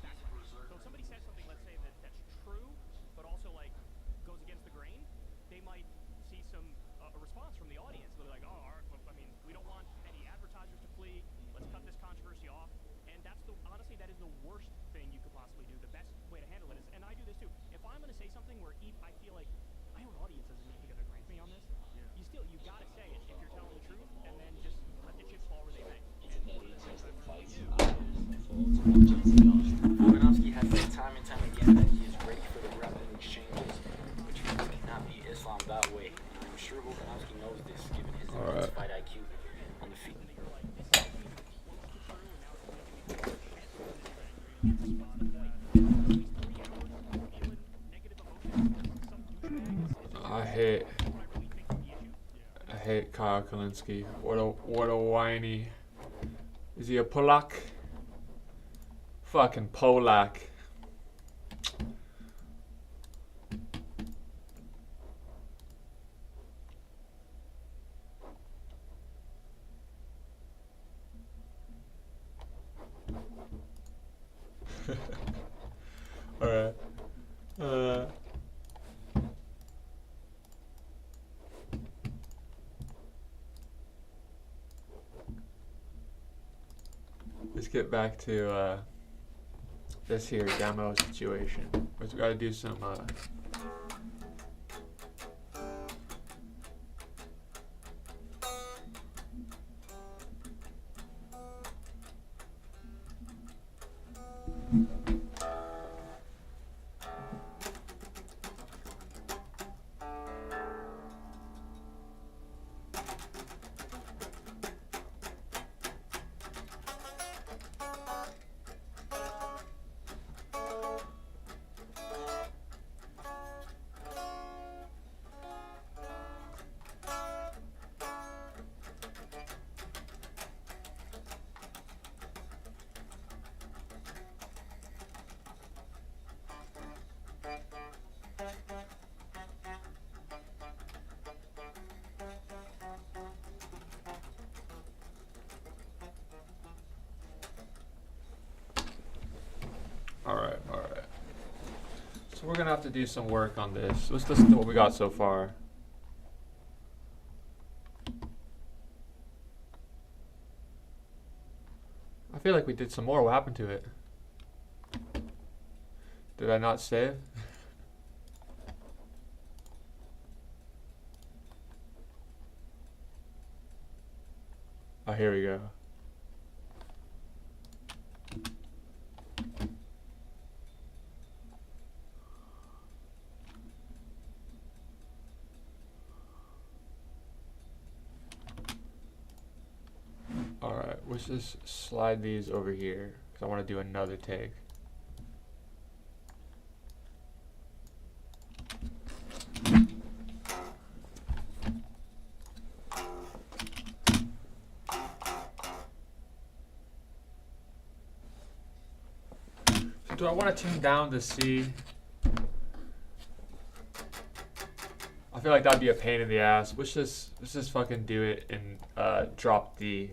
backlash. So if somebody says something, let's say that's true, but also like goes against the grain, they might see some a response from the audience. They'll be like, oh, all right, well, I mean, we don't want any advertisers to flee. Let's cut this controversy off. And honestly, that is the worst thing you could possibly do. The best way to handle it is, and I do this too. If I'm going to say something where I feel like my own audience isn't even going to agree with me on this, you gotta say it if you're telling the truth, and then just let the chips fall where they may. And one of the things I've learned to do. Volkanovski has said time and time again that he is ready for the rapid exchanges, which cannot be Islam that way. And I'm sure Volkanovski knows this, given his immense fight IQ on the feet. I hate Kyle Kalinske. What a whiny. Is he a Polak? Fucking Polak. Alright. Let's get back to this here demo situation. We gotta do some So we're gonna have to do some work on this. Let's listen to what we got so far. I feel like we did some more. What happened to it? Did I not save? Oh, here we go. Alright, let's just slide these over here because I want to do another take. So do I want to tune down the C? I feel like that'd be a pain in the ass. Let's just fucking do it and drop D.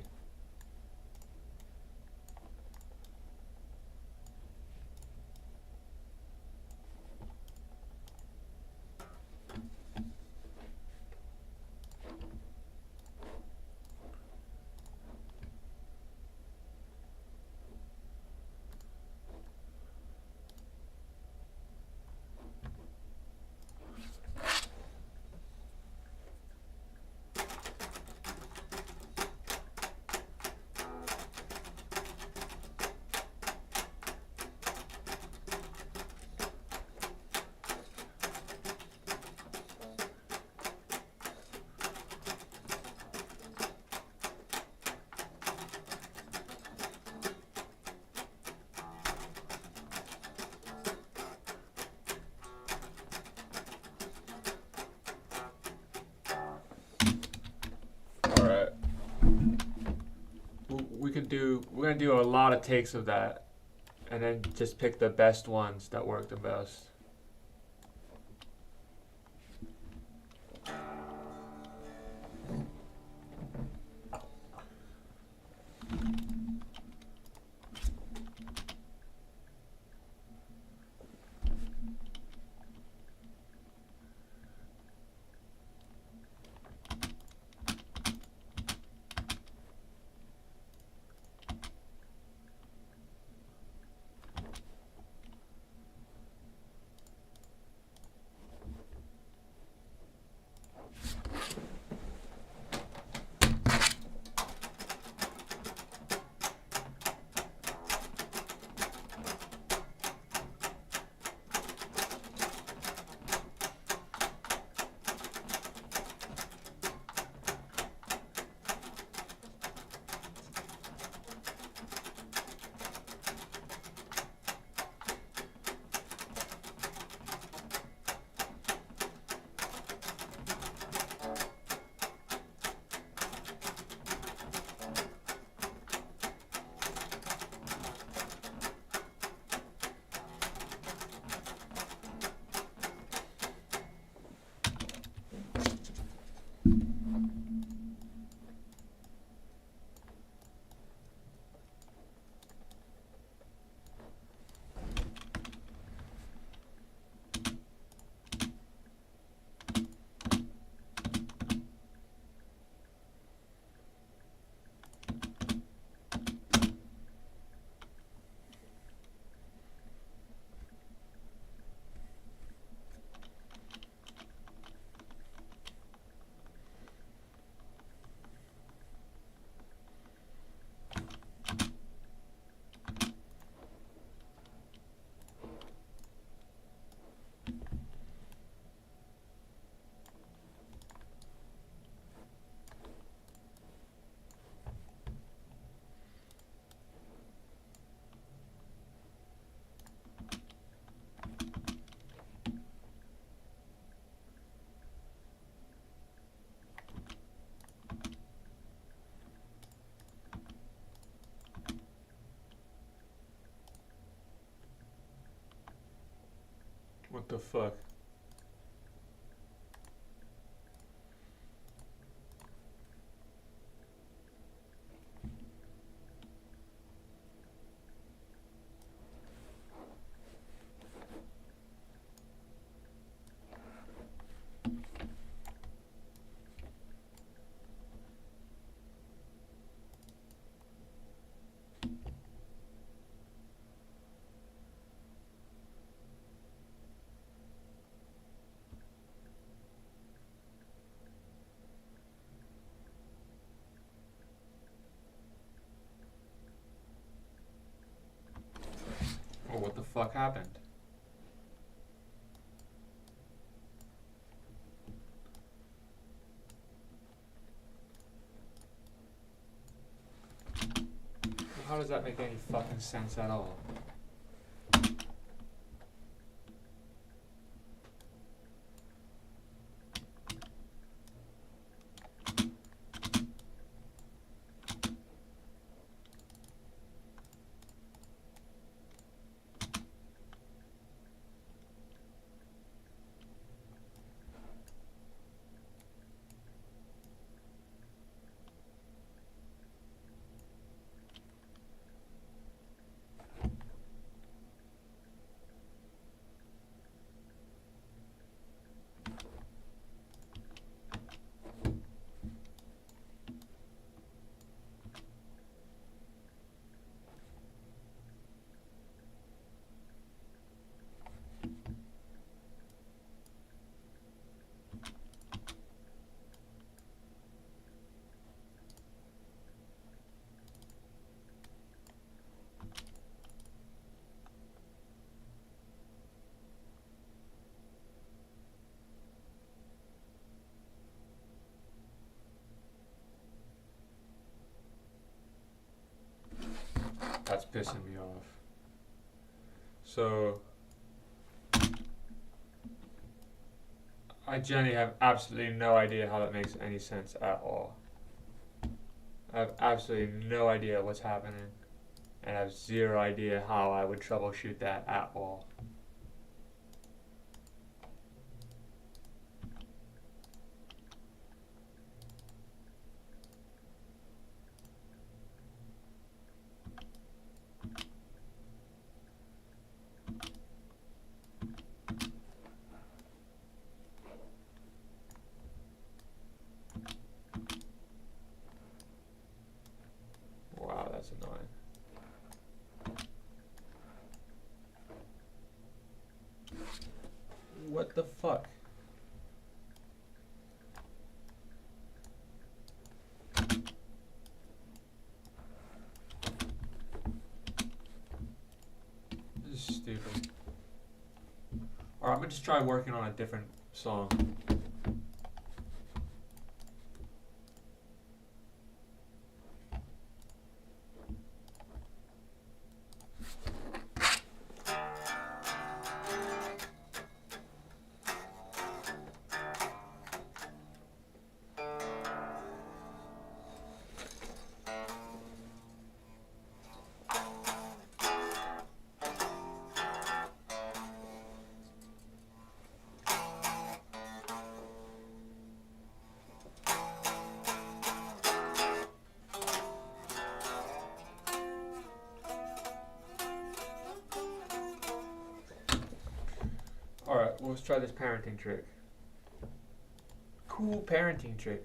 Alright. We're gonna do a lot of takes of that and then just pick the best ones that work the best. What the fuck? fuck happened? How does that make any fucking sense at all? That's pissing me off. So, I genuinely have absolutely no idea how that makes any sense at all. I have absolutely no idea what's happening, and I have zero idea how I would troubleshoot that at all. Wow, that's annoying. What the fuck? This is stupid. Alright, I'm gonna just try working on a different song. Alright, well, let's try this parenting trick. Cool parenting trick.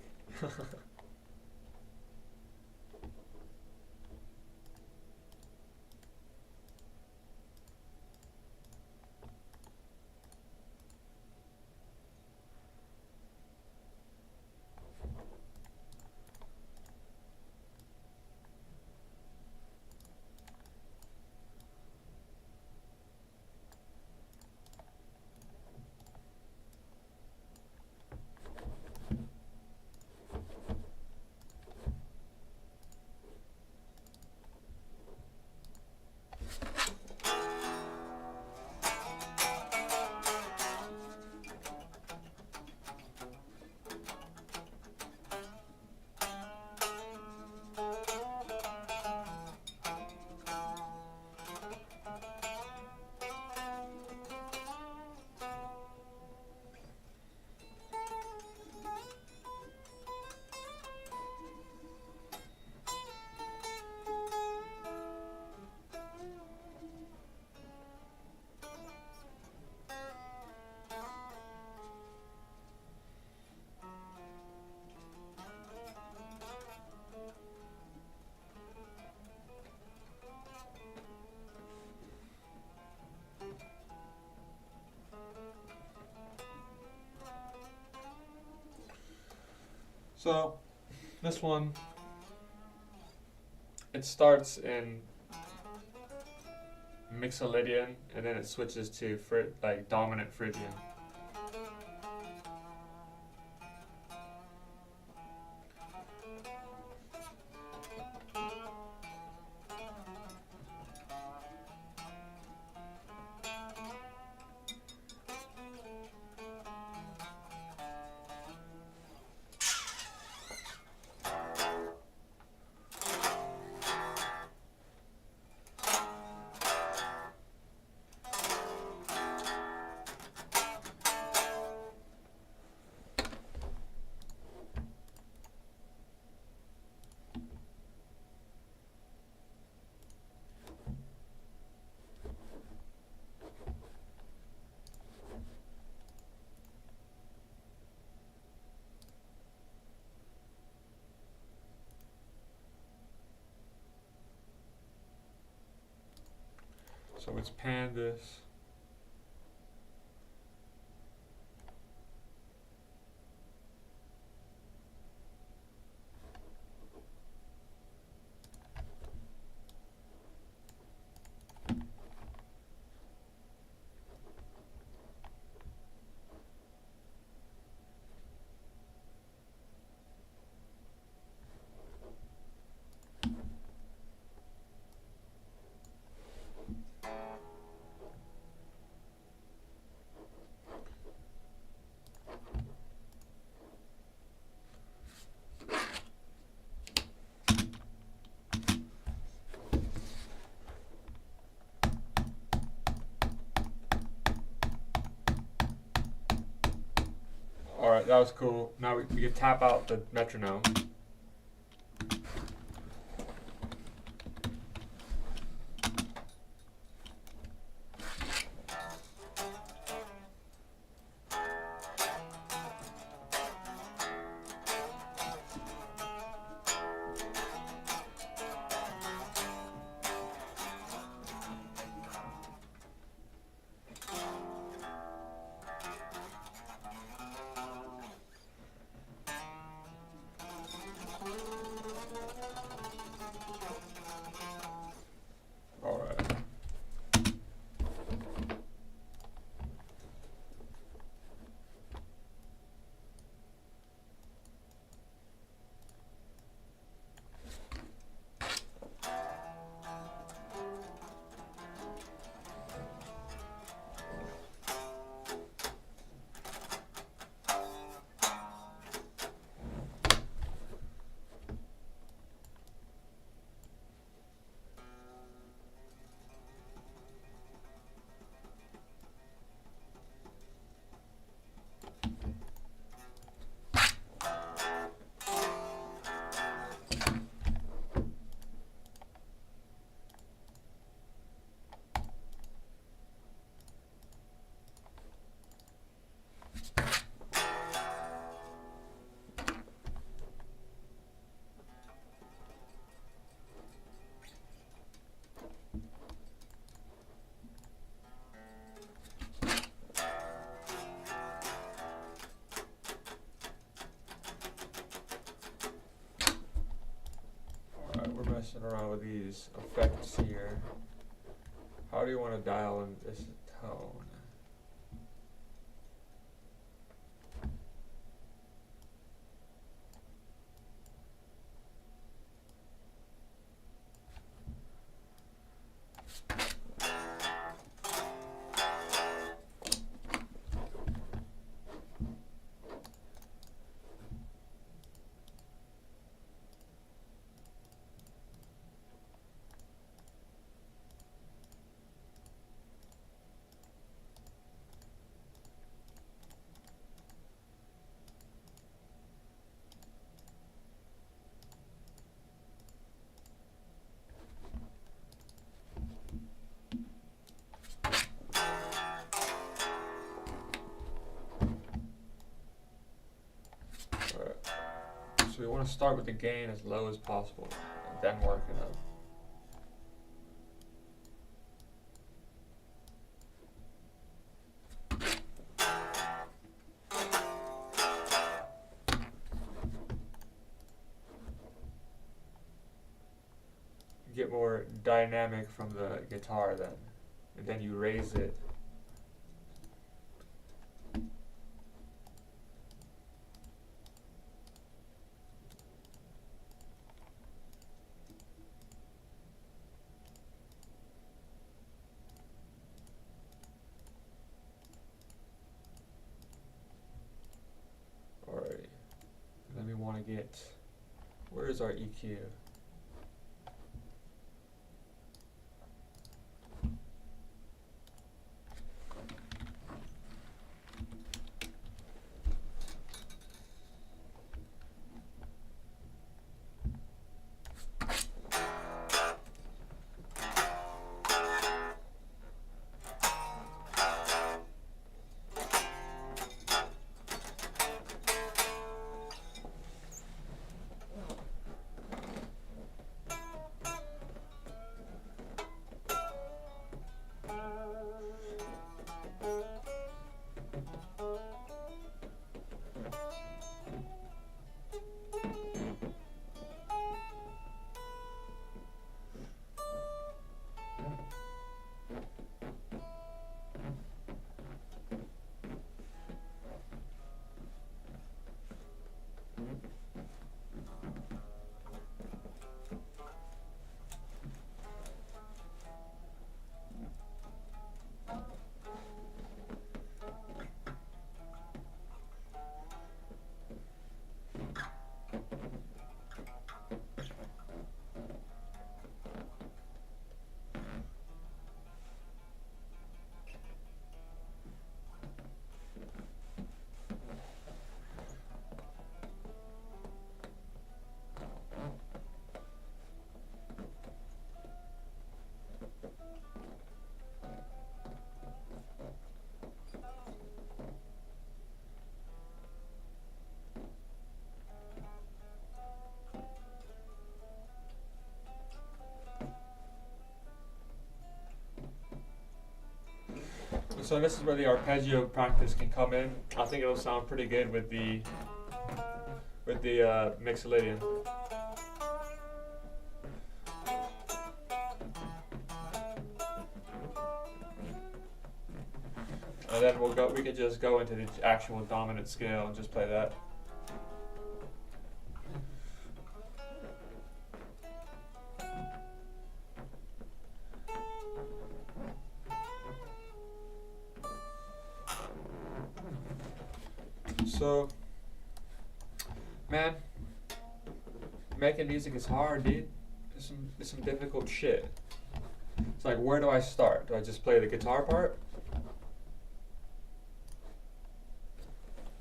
So, this one, it starts in Mixolydian, and then it switches to like dominant Phrygian. So it's pandas. Alright, that was cool. Now we can tap out the metronome. Alright. We're messing around with these effects here. How do you want to dial in this tone? So we want to start with the gain as low as possible, and then work it up. Get more dynamic from the guitar then. and then you raise it. Alright, then we want to get, where is our EQ? So this is where the arpeggio practice can come in. I think it'll sound pretty good with the Mixolydian. And then we could just go into the actual dominant scale and just play that. So, man, making music is hard, dude. It's some difficult shit. It's like, where do I start? Do I just play the guitar part?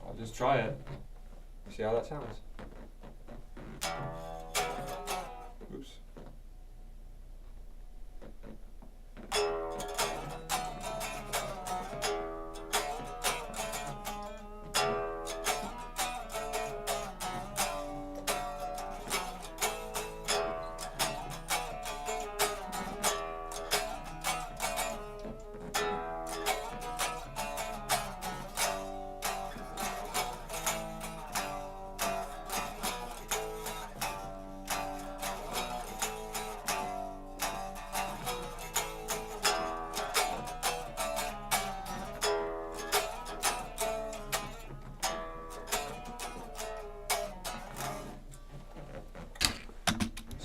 I'll just try it. See how that sounds. Oops.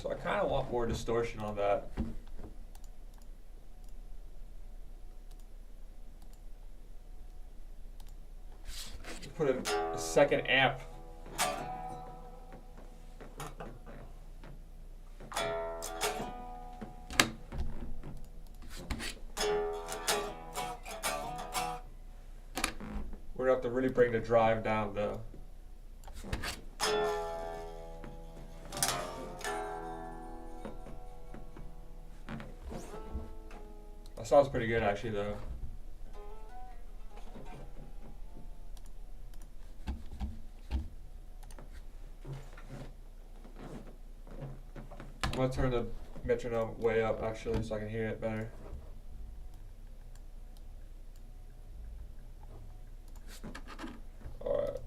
So I kind of want more distortion on that. Put a second amp. We're gonna have to really bring the drive down though. That sounds pretty good actually though. I'm gonna turn the metronome way up actually so I can hear it better. Alright.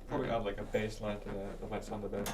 Probably add like a bass line to that. That might sound the best.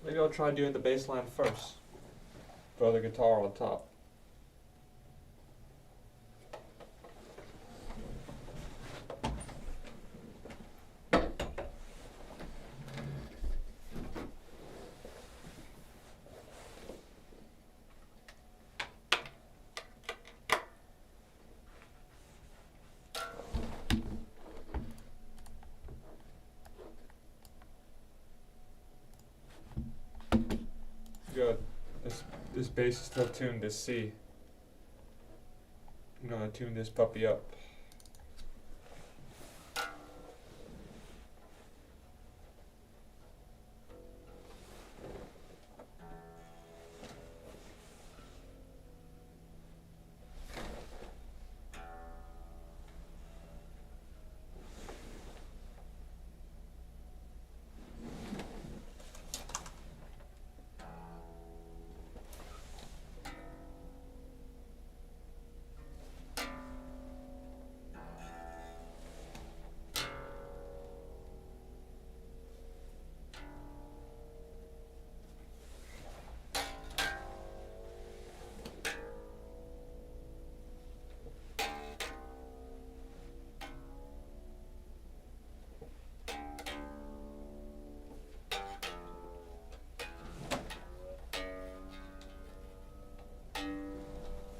Maybe I'll try doing the bass line first. Throw the guitar on top. Good. This bass is still tuned to C. I'm gonna tune this puppy up.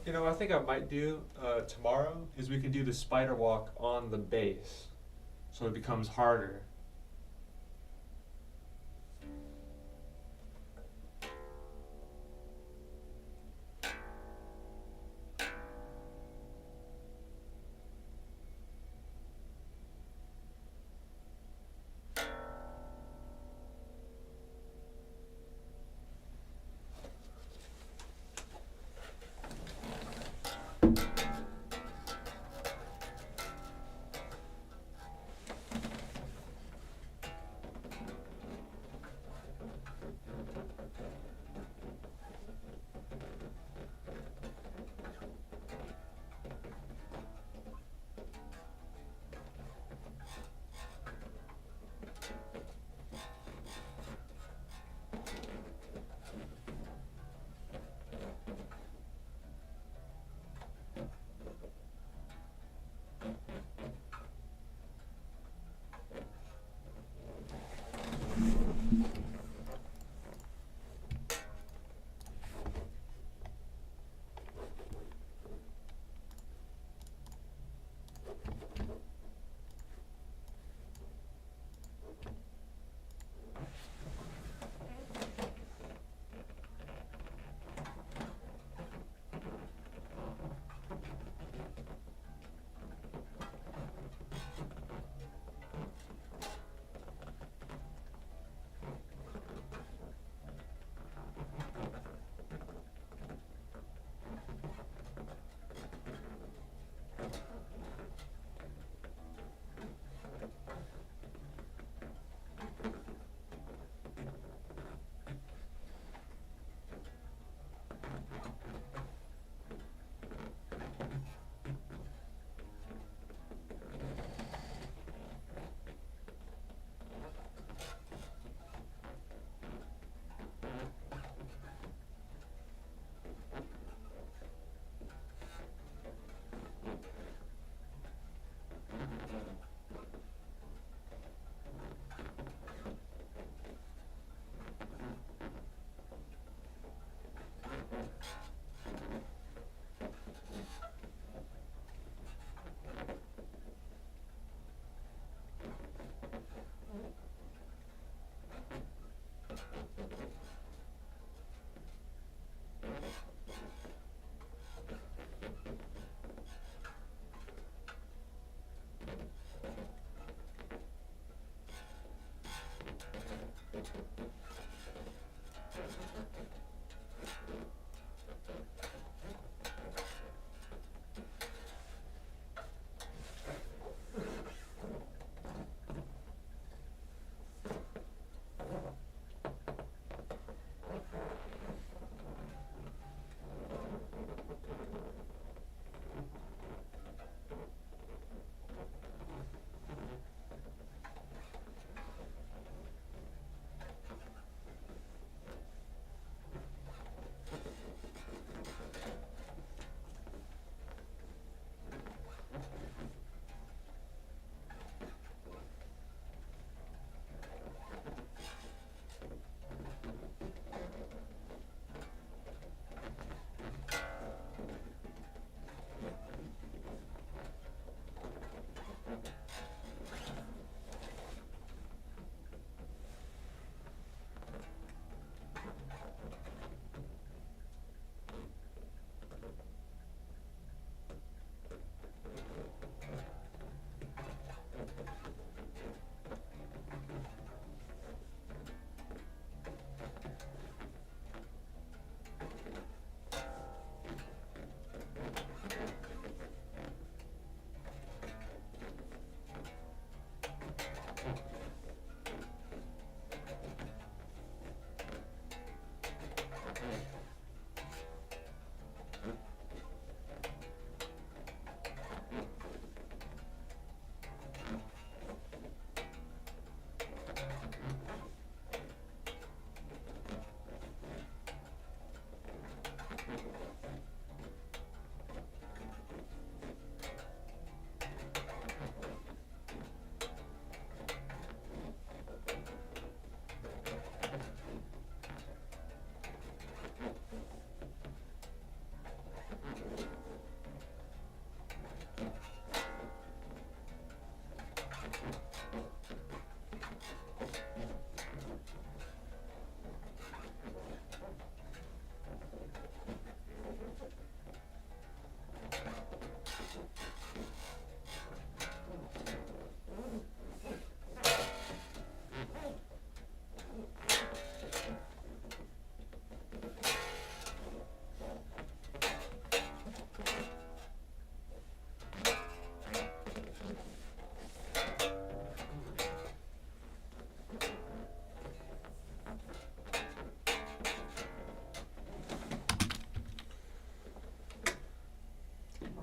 You know, what I think I might do tomorrow is we can do the spider walk on the bass, so it becomes harder.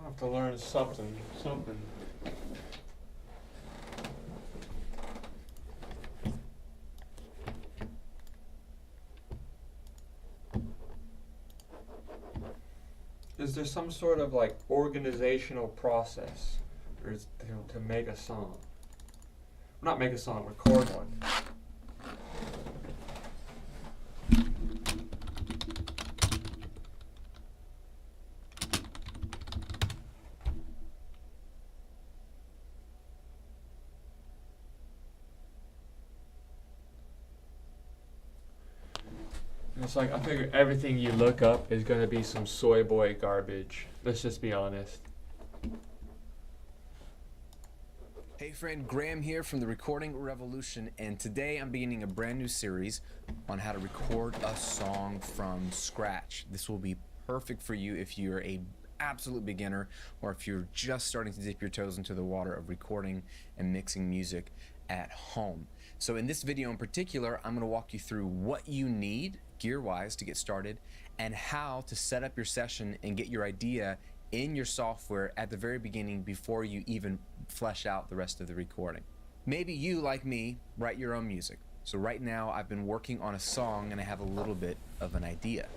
I have to learn something. Is there some sort of like organizational process, or is to make a song? Not make a song, record one. It's like, I figure everything you look up is gonna be some soy boy garbage. Let's just be honest. Hey friend, Graham here from the Recording Revolution, and today I'm beginning a brand new series on how to record a song from scratch. This will be perfect for you if you're a absolute beginner, or if you're just starting to dip your toes into the water of recording and mixing music at home. So in this video in particular, I'm going to walk you through what you need gear-wise to get started, and how to set up your session and get your idea in your software at the very beginning before you even flesh out the rest of the recording. Maybe you, like me, write your own music. So right now I've been working on a song and I have a little bit of an idea.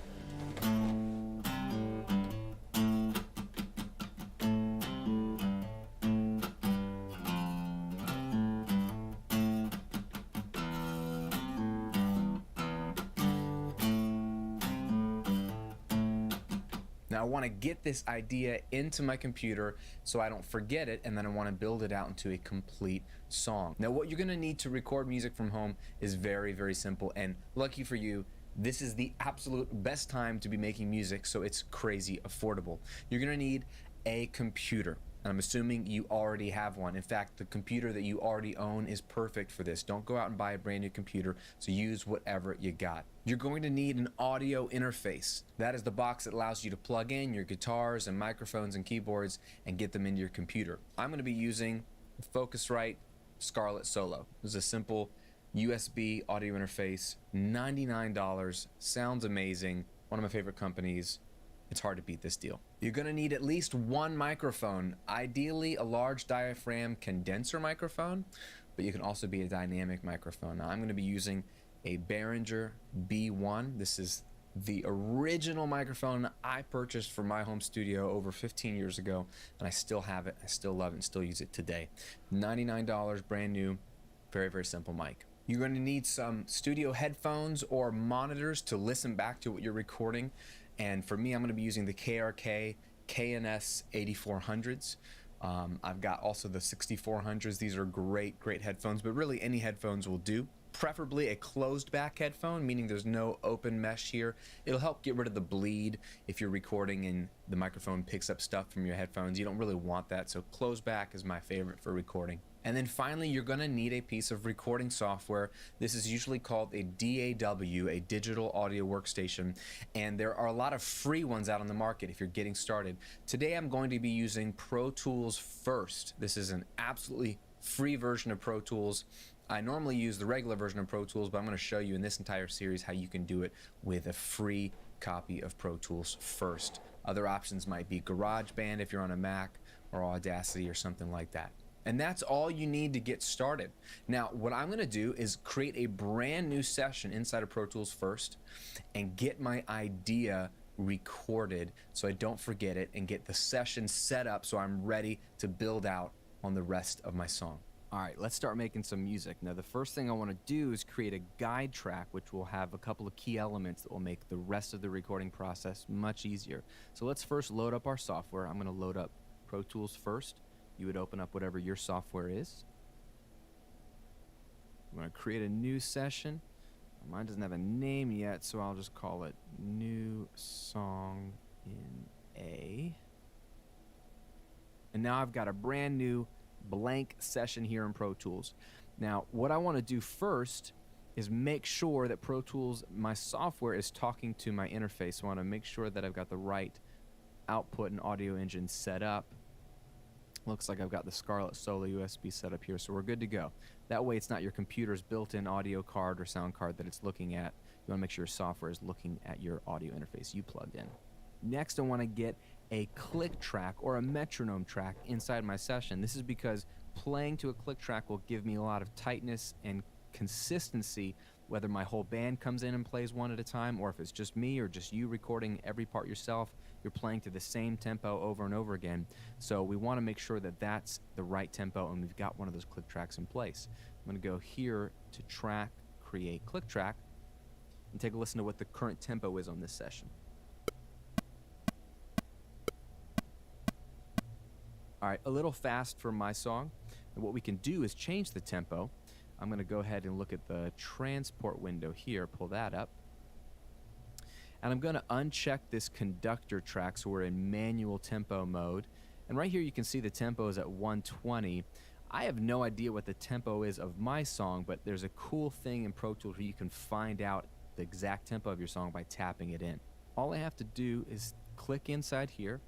Now I want to get this idea into my computer so I don't forget it, and then I want to build it out into a complete song. Now what you're going to need to record music from home is very, very simple, and lucky for you, this is the absolute best time to be making music, so it's crazy affordable. You're going to need a computer. And I'm assuming you already have one. In fact, the computer that you already own is perfect for this. Don't go out and buy a brand new computer, so use whatever you got. You're going to need an audio interface. That is the box that allows you to plug in your guitars and microphones and keyboards and get them into your computer. I'm going to be using the Focusrite Scarlett Solo. This is a simple USB audio interface, $99, sounds amazing, one of my favorite companies. It's hard to beat this deal. You're going to need at least one microphone, ideally a large diaphragm condenser microphone, but you can also be a dynamic microphone. Now I'm going to be using a Behringer B1. This is the original microphone I purchased for my home studio over 15 years ago, and I still have it, I still love it, and still use it today. $99, brand new, very, very simple mic. You're going to need some studio headphones or monitors to listen back to what you're recording. And for me, I'm going to be using the KRK KNS 8400s. I've got also the 6400s. These are great, great headphones, but really any headphones will do. Preferably a closed back headphone, meaning there's no open mesh here. It'll help get rid of the bleed if you're recording and the microphone picks up stuff from your headphones. You don't really want that, so closed back is my favorite for recording. And then finally, you're going to need a piece of recording software. This is usually called a DAW, a digital audio workstation, and there are a lot of free ones out on the market if you're getting started. Today I'm going to be using Pro Tools First. This is an absolutely free version of Pro Tools. I normally use the regular version of Pro Tools, but I'm going to show you in this entire series how you can do it with a free copy of Pro Tools First. Other options might be GarageBand if you're on a Mac, or Audacity or something like that. And that's all you need to get started. Now, what I'm going to do is create a brand new session inside of Pro Tools First and get my idea recorded so I don't forget it, and get the session set up so I'm ready to build out on the rest of my song. All right, let's start making some music. Now, the first thing I want to do is create a guide track, which will have a couple of key elements that will make the rest of the recording process much easier. So let's first load up our software. I'm going to load up Pro Tools First. You would open up whatever your software is. I'm going to create a new session. Mine doesn't have a name yet, so I'll just call it New Song in A. And now I've got a brand new blank session here in Pro Tools. Now, what I want to do first is make sure that Pro Tools, my software, is talking to my interface. So I want to make sure that I've got the right output and audio engine set up. Looks like I've got the Scarlett Solo USB set up here, so we're good to go. That way it's not your computer's built-in audio card or sound card that it's looking at. You want to make sure your software is looking at your audio interface you plugged in. Next, I want to get a click track or a metronome track inside my session. This is because playing to a click track will give me a lot of tightness and consistency, whether my whole band comes in and plays one at a time, or if it's just me or just you recording every part yourself, you're playing to the same tempo over and over again. So we want to make sure that that's the right tempo, and we've got one of those click tracks in place. I'm going to go here to track, create click track, and take a listen to what the current tempo is on this session. All right, a little fast for my song. And what we can do is change the tempo. I'm going to go ahead and look at the transport window here, pull that up. And I'm going to uncheck this conductor track so we're in manual tempo mode. And right here you can see the tempo is at 120. I have no idea what the tempo is of my song, but there's a cool thing in Pro Tools where you can find out the exact tempo of your song by tapping it in. All I have to do is click inside here,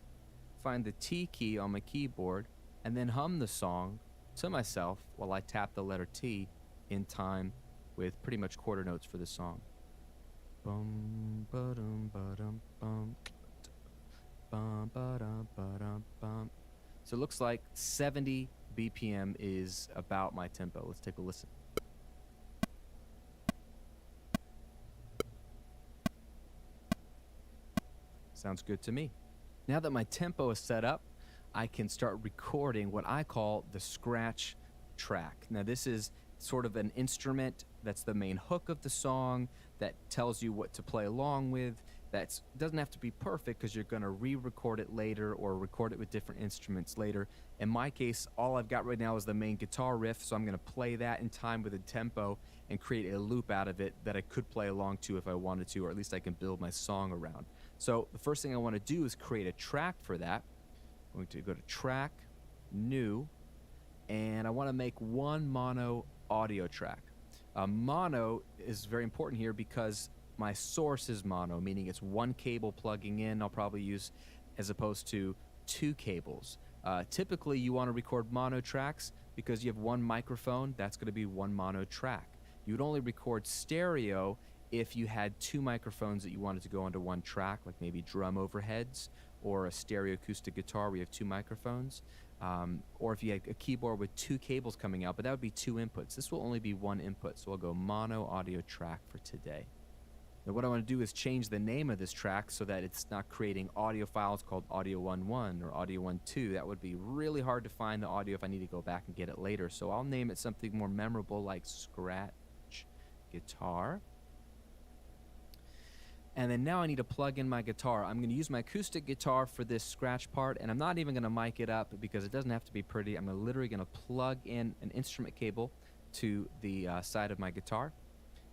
find the T key on my keyboard, and then hum the song to myself while I tap the letter T in time with pretty much quarter notes for the song. Bum ba-dum ba-dum bum bum ba-dum ba-dum bum. So it looks like 70 BPM is about my tempo. Let's take a listen. Sounds good to me. Now that my tempo is set up, I can start recording what I call the scratch track. Now this is sort of an instrument that's the main hook of the song that tells you what to play along with. That doesn't have to be perfect because you're going to re-record it later or record it with different instruments later. In my case, all I've got right now is the main guitar riff, so I'm going to play that in time with the tempo and create a loop out of it that I could play along to if I wanted to, or at least I can build my song around. So the first thing I want to do is create a track for that. I'm going to go to Track, New, and I want to make one mono audio track. Mono is very important here because my source is mono, meaning it's one cable plugging in I'll probably use as opposed to two cables. Typically you want to record mono tracks because you have one microphone, that's going to be one mono track. You would only record stereo if you had two microphones that you wanted to go onto one track, like maybe drum overheads or a stereo acoustic guitar where you have two microphones, or if you had a keyboard with two cables coming out, but that would be two inputs. This will only be one input, so I'll go mono audio track for today. Now what I want to do is change the name of this track so that it's not creating audio files called audio 1.1 or audio 1.2. That would be really hard to find the audio if I need to go back and get it later. So I'll name it something more memorable like Scratch Guitar. And then now I need to plug in my guitar. I'm going to use my acoustic guitar for this scratch part, and I'm not even going to mic it up because it doesn't have to be pretty. I'm literally going to plug in an instrument cable to the side of my guitar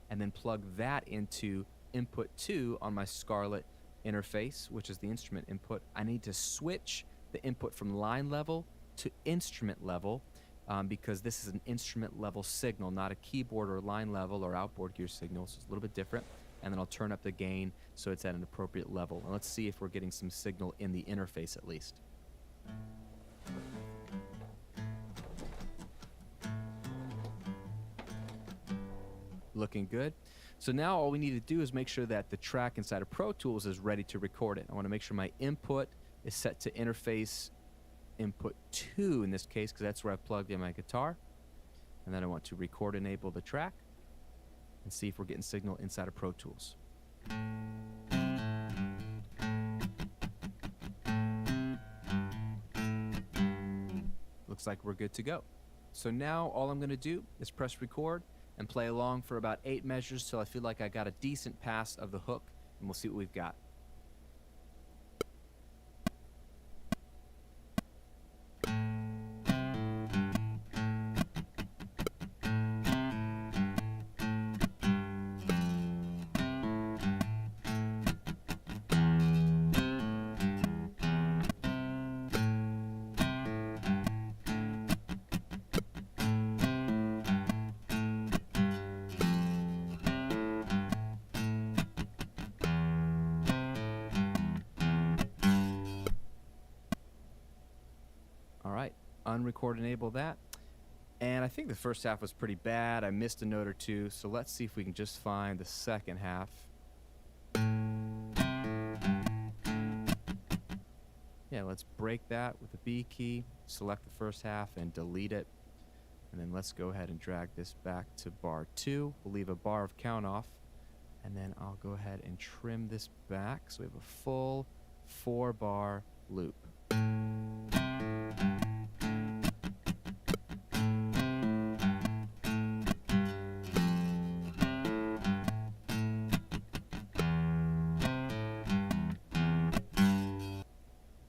and then plug that into input 2 on my Scarlett interface, which is the instrument input. I need to switch the input from line level to instrument level because this is an instrument level signal, not a keyboard or line level or outboard gear signal, so it's a little bit different. And then I'll turn up the gain so it's at an appropriate level. And let's see if we're getting some signal in the interface at least. Looking good. So now all we need to do is make sure that the track inside of Pro Tools is ready to record it. I want to make sure my input is set to interface input 2 in this case because that's where I've plugged in my guitar. And then I want to record enable the track and see if we're getting signal inside of Pro Tools. Looks like we're good to go. So now all I'm going to do is press record and play along for about 8 measures till I feel like I got a decent pass of the hook, and we'll see what we've got. Alright, unrecord enable that. And I think the first half was pretty bad. I missed a note or two, so let's see if we can just find the second half. Yeah, let's break that with the B key, select the first half and delete it. And then let's go ahead and drag this back to bar 2. We'll leave a bar of count off. And then I'll go ahead and trim this back so we have a full 4-bar loop.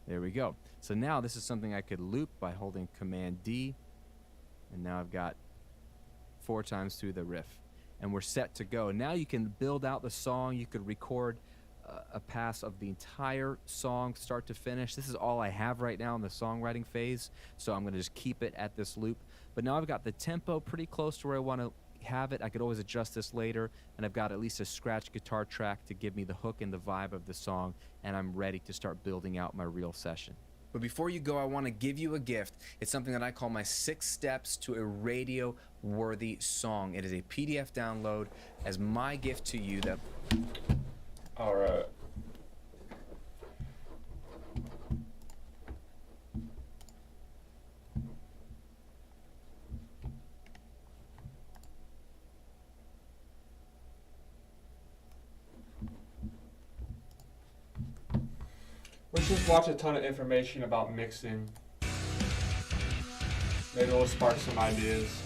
There we go. So now this is something I could loop by holding Command D. And now I've got 4 times through the riff. And we're set to go. Now you can build out the song. You could record a pass of the entire song, start to finish. This is all I have right now in the songwriting phase, so I'm going to just keep it at this loop. But now I've got the tempo pretty close to where I want to have it. I could always adjust this later, and I've got at least a scratch guitar track to give me the hook and the vibe of the song, and I'm ready to start building out my real session. But before you go, I want to give you a gift. It's something that I call my 6 steps to a radio-worthy song. It is a PDF download as my gift to you. That. All right. Let's just watch a ton of information about mixing. Maybe it'll spark some ideas.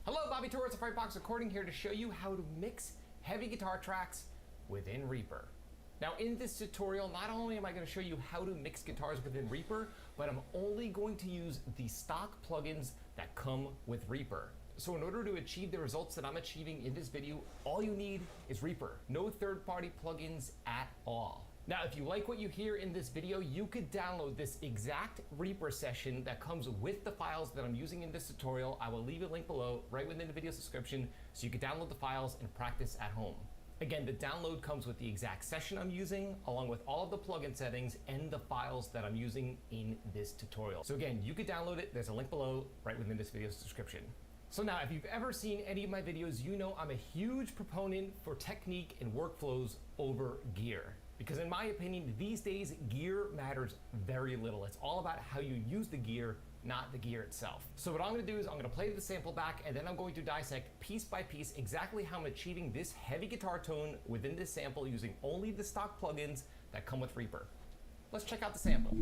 Hello, Bobby Torres of Frightbox Recording here to show you how to mix heavy guitar tracks within Reaper. Now in this tutorial, not only am I going to show you how to mix guitars within Reaper, but I'm only going to use the stock plugins that come with Reaper. So in order to achieve the results that I'm achieving in this video, all you need is Reaper. No third-party plugins at all. Now, if you like what you hear in this video, you could download this exact Reaper session that comes with the files that I'm using in this tutorial. I will leave a link below right within the video's description so you can download the files and practice at home. Again, the download comes with the exact session I'm using, along with all of the plugin settings and the files that I'm using in this tutorial. So again, you could download it. There's a link below right within this video's description. So now, if you've ever seen any of my videos, you know I'm a huge proponent for technique and workflows over gear. Because in my opinion, these days, gear matters very little. It's all about how you use the gear, not the gear itself. So what I'm gonna do is I'm gonna play the sample back, and then I'm going to dissect piece by piece exactly how I'm achieving this heavy guitar tone within this sample using only the stock plugins that come with Reaper. Let's check out the sample.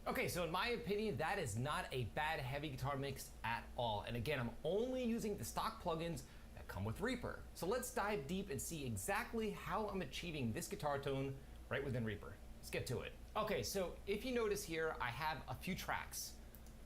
Okay, so in my opinion, that is not a bad heavy guitar mix at all. And again, I'm only using the stock plugins that come with Reaper. So let's dive deep and see exactly how I'm achieving this guitar tone right within Reaper. Let's get to it. Okay, so if you notice here, I have a few tracks.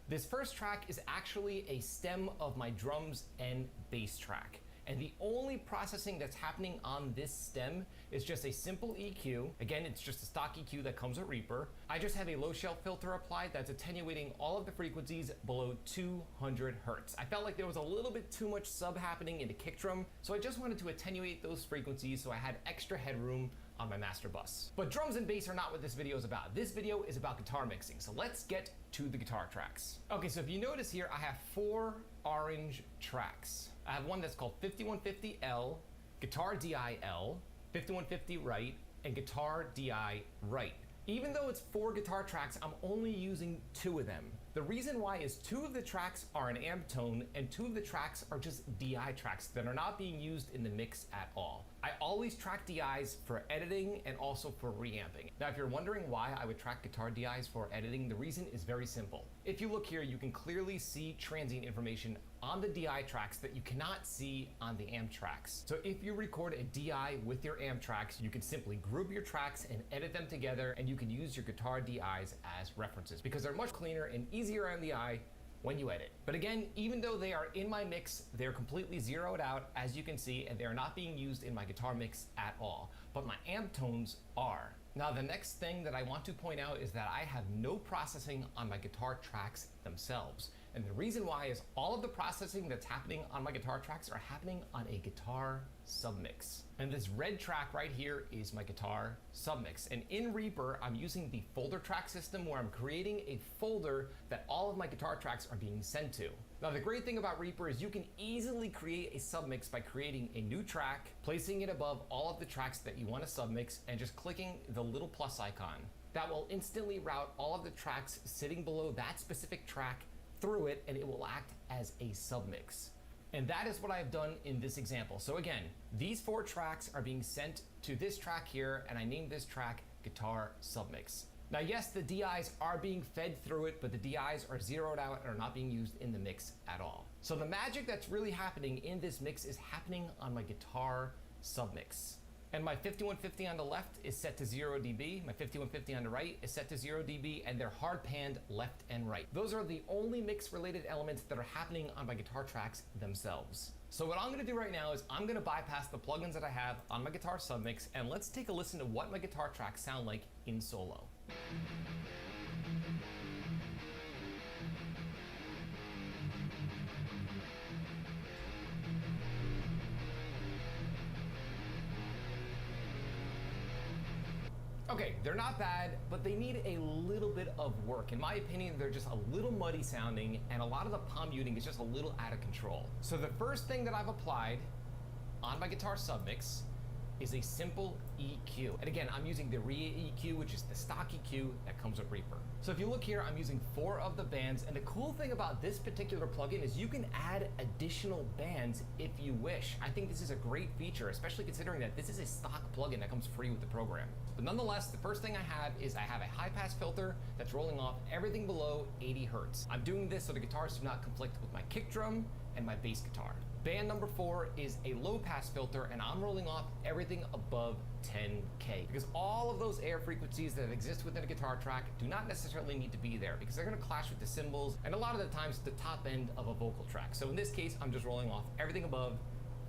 This first track is actually a stem of my drums and bass track. And the only processing that's happening on this stem is just a simple EQ. Again, it's just a stock EQ that comes with Reaper. I just have a low shelf filter applied that's attenuating all of the frequencies below 200 Hertz. I felt like there was a little bit too much sub happening in the kick drum, so I just wanted to attenuate those frequencies so I had extra headroom on my master bus. But drums and bass are not what this video is about. This video is about guitar mixing, so let's get to the guitar tracks. Okay, so if you notice here, I have 4 orange tracks. I have one that's called 5150L, Guitar DI-L, 5150 right, and Guitar DI right. Even though it's 4 guitar tracks, I'm only using 2 of them. The reason why is 2 of the tracks are an amp tone and 2 of the tracks are just DI tracks that are not being used in the mix at all. I always track DIs for editing and also for reamping. Now, if you're wondering why I would track guitar DIs for editing, the reason is very simple. If you look here, you can clearly see transient information on the DI tracks that you cannot see on the amp tracks. So if you record a DI with your amp tracks, you can simply group your tracks and edit them together, and you can use your guitar DIs as references because they're much cleaner and easier on the eye when you edit. But again, even though they are in my mix, they're completely zeroed out, as you can see, and they are not being used in my guitar mix at all. but my amp tones are. Now, the next thing that I want to point out is that I have no processing on my guitar tracks themselves. And the reason why is all of the processing that's happening on my guitar tracks are happening on a guitar submix. And this red track right here is my guitar submix. And in Reaper, I'm using the folder track system where I'm creating a folder that all of my guitar tracks are being sent to. Now, the great thing about Reaper is you can easily create a submix by creating a new track, placing it above all of the tracks that you want to submix, and just clicking the little plus icon. That will instantly route all of the tracks sitting below that specific track through it, and it will act as a submix. And that is what I've done in this example. So again, these 4 tracks are being sent to this track here, and I named this track Guitar Submix. Now, yes, the DIs are being fed through it, but the DIs are zeroed out and are not being used in the mix at all. So the magic that's really happening in this mix is happening on my guitar submix. And my 5150 on the left is set to 0 dB, my 5150 on the right is set to 0 dB, and they're hard panned left and right. Those are the only mix related elements that are happening on my guitar tracks themselves. So what I'm gonna do right now is I'm gonna bypass the plugins that I have on my guitar submix, and let's take a listen to what my guitar tracks sound like in solo. Okay, they're not bad, but they need a little bit of work. In my opinion, they're just a little muddy sounding, and a lot of the palm muting is just a little out of control. So the first thing that I've applied on my guitar submix is a simple EQ. And again, I'm using the RIA EQ, which is the stock EQ that comes with Reaper. So if you look here, I'm using 4 of the bands, and the cool thing about this particular plugin is you can add additional bands if you wish. I think this is a great feature, especially considering that this is a stock plugin that comes free with the program. But nonetheless, the first thing I have is I have a high pass filter that's rolling off everything below 80 Hertz. I'm doing this so the guitars do not conflict with my kick drum and my bass guitar. Band number 4 is a low pass filter, and I'm rolling off everything above 10K, because all of those air frequencies that exist within a guitar track do not necessarily need to be there, because they're going to clash with the cymbals and a lot of the times the top end of a vocal track. So in this case, I'm just rolling off everything above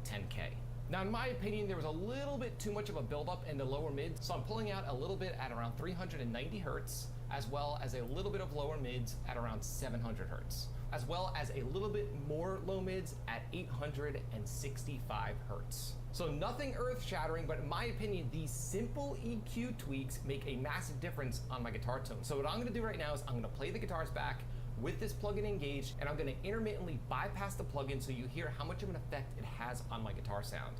10K. Now, in my opinion, there was a little bit too much of a buildup in the lower mids, so I'm pulling out a little bit at around 390 Hertz, as well as a little bit of lower mids at around 700 Hertz, as well as a little bit more low mids at 865 Hertz. So nothing earth-shattering, but in my opinion, these simple EQ tweaks make a massive difference on my guitar tone. So what I'm gonna do right now is I'm gonna play the guitars back with this plugin engaged, and I'm gonna intermittently bypass the plugin so you hear how much of an effect it has on my guitar sound.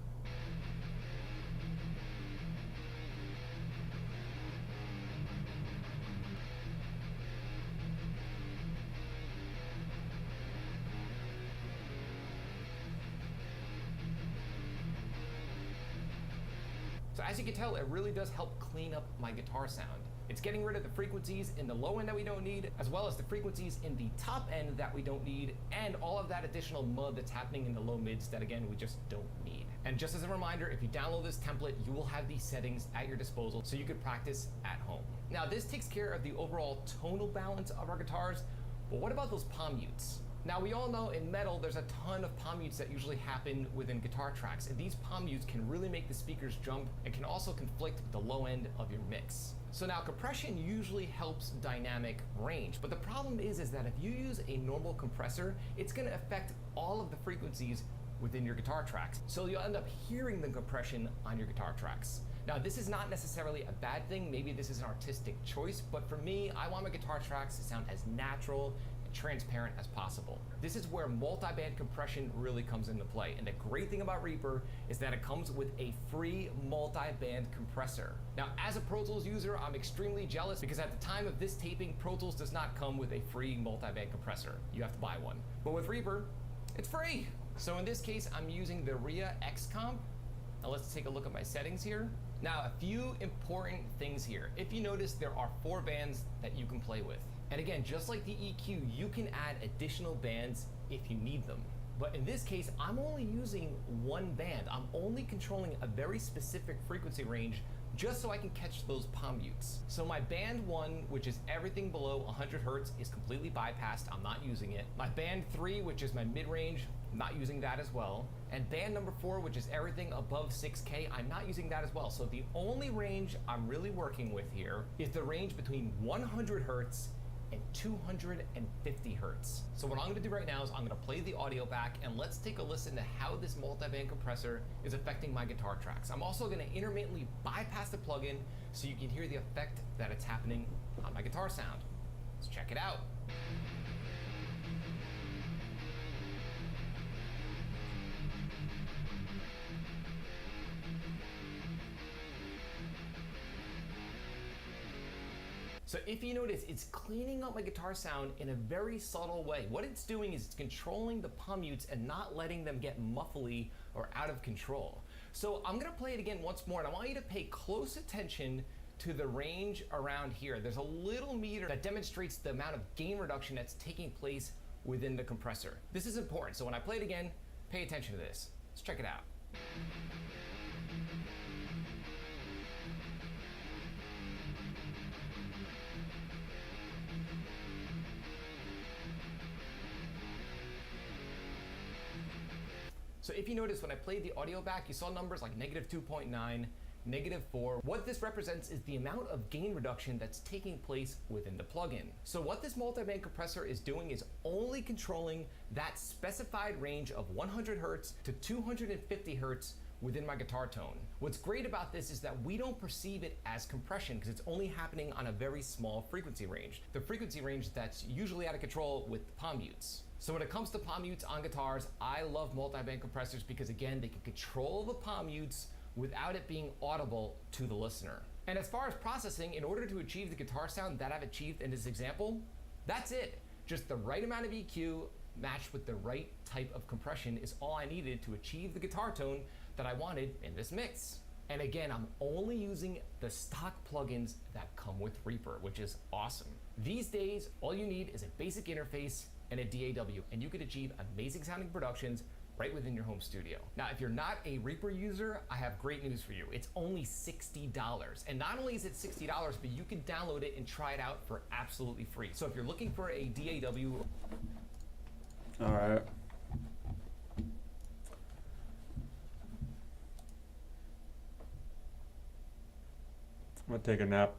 So as you can tell, it really does help clean up my guitar sound. It's getting rid of the frequencies in the low end that we don't need, as well as the frequencies in the top end that we don't need, and all of that additional mud that's happening in the low mids that, again, we just don't need. And just as a reminder, if you download this template, you will have these settings at your disposal so you could practice at home. Now, this takes care of the overall tonal balance of our guitars, but what about those palm mutes? Now, we all know in metal, there's a ton of palm mutes that usually happen within guitar tracks, and these palm mutes can really make the speakers jump and can also conflict with the low end of your mix. So now, compression usually helps dynamic range, but the problem is that if you use a normal compressor, it's gonna affect all of the frequencies within your guitar tracks. So you'll end up hearing the compression on your guitar tracks. Now, this is not necessarily a bad thing. Maybe this is an artistic choice, but for me, I want my guitar tracks to sound as natural and transparent as possible. This is where multi-band compression really comes into play. And the great thing about Reaper is that it comes with a free multi-band compressor. Now, as a Pro Tools user, I'm extremely jealous because at the time of this taping, Pro Tools does not come with a free multi-band compressor. You have to buy one. But with Reaper, it's free. So in this case, I'm using the RIA X Comp. Now let's take a look at my settings here. Now, a few important things here. If you notice, there are 4 bands that you can play with. And again, just like the EQ, you can add additional bands if you need them. But in this case, I'm only using 1 band. I'm only controlling a very specific frequency range just so I can catch those palm mutes. So my band 1, which is everything below 100 hertz, is completely bypassed. I'm not using it. My band 3, which is my mid-range, I'm not using that as well. And band number 4, which is everything above 6K, I'm not using that as well. So the only range I'm really working with here is the range between 100 hertz and 250 hertz. So what I'm gonna do right now is I'm gonna play the audio back and let's take a listen to how this multi-band compressor is affecting my guitar tracks. I'm also gonna intermittently bypass the plugin so you can hear the effect that it's happening on my guitar sound. Let's check it out. So if you notice, it's cleaning up my guitar sound in a very subtle way. What it's doing is it's controlling the palm mutes and not letting them get muffly or out of control. So I'm gonna play it again once more, and I want you to pay close attention to the range around here. There's a little meter that demonstrates the amount of gain reduction that's taking place within the compressor. This is important, so when I play it again, pay attention to this. Let's check it out. So if you notice, when I played the audio back, you saw numbers like -2.9, -4. What this represents is the amount of gain reduction that's taking place within the plugin. So what this multi-band compressor is doing is only controlling that specified range of 100 hertz to 250 hertz within my guitar tone. What's great about this is that we don't perceive it as compression because it's only happening on a very small frequency range. The frequency range that's usually out of control with the palm mutes. So when it comes to palm mutes on guitars, I love multi-band compressors because again, they can control the palm mutes without it being audible to the listener. And as far as processing, in order to achieve the guitar sound that I've achieved in this example, that's it. Just the right amount of EQ matched with the right type of compression is all I needed to achieve the guitar tone that I wanted in this mix. And again, I'm only using the stock plugins that come with Reaper, which is awesome. These days, all you need is a basic interface and a DAW, and you can achieve amazing sounding productions right within your home studio. Now, if you're not a Reaper user, I have great news for you. It's only $60. And not only is it $60, but you can download it and try it out for absolutely free. So if you're looking for a DAW... All right. I'm gonna take a nap.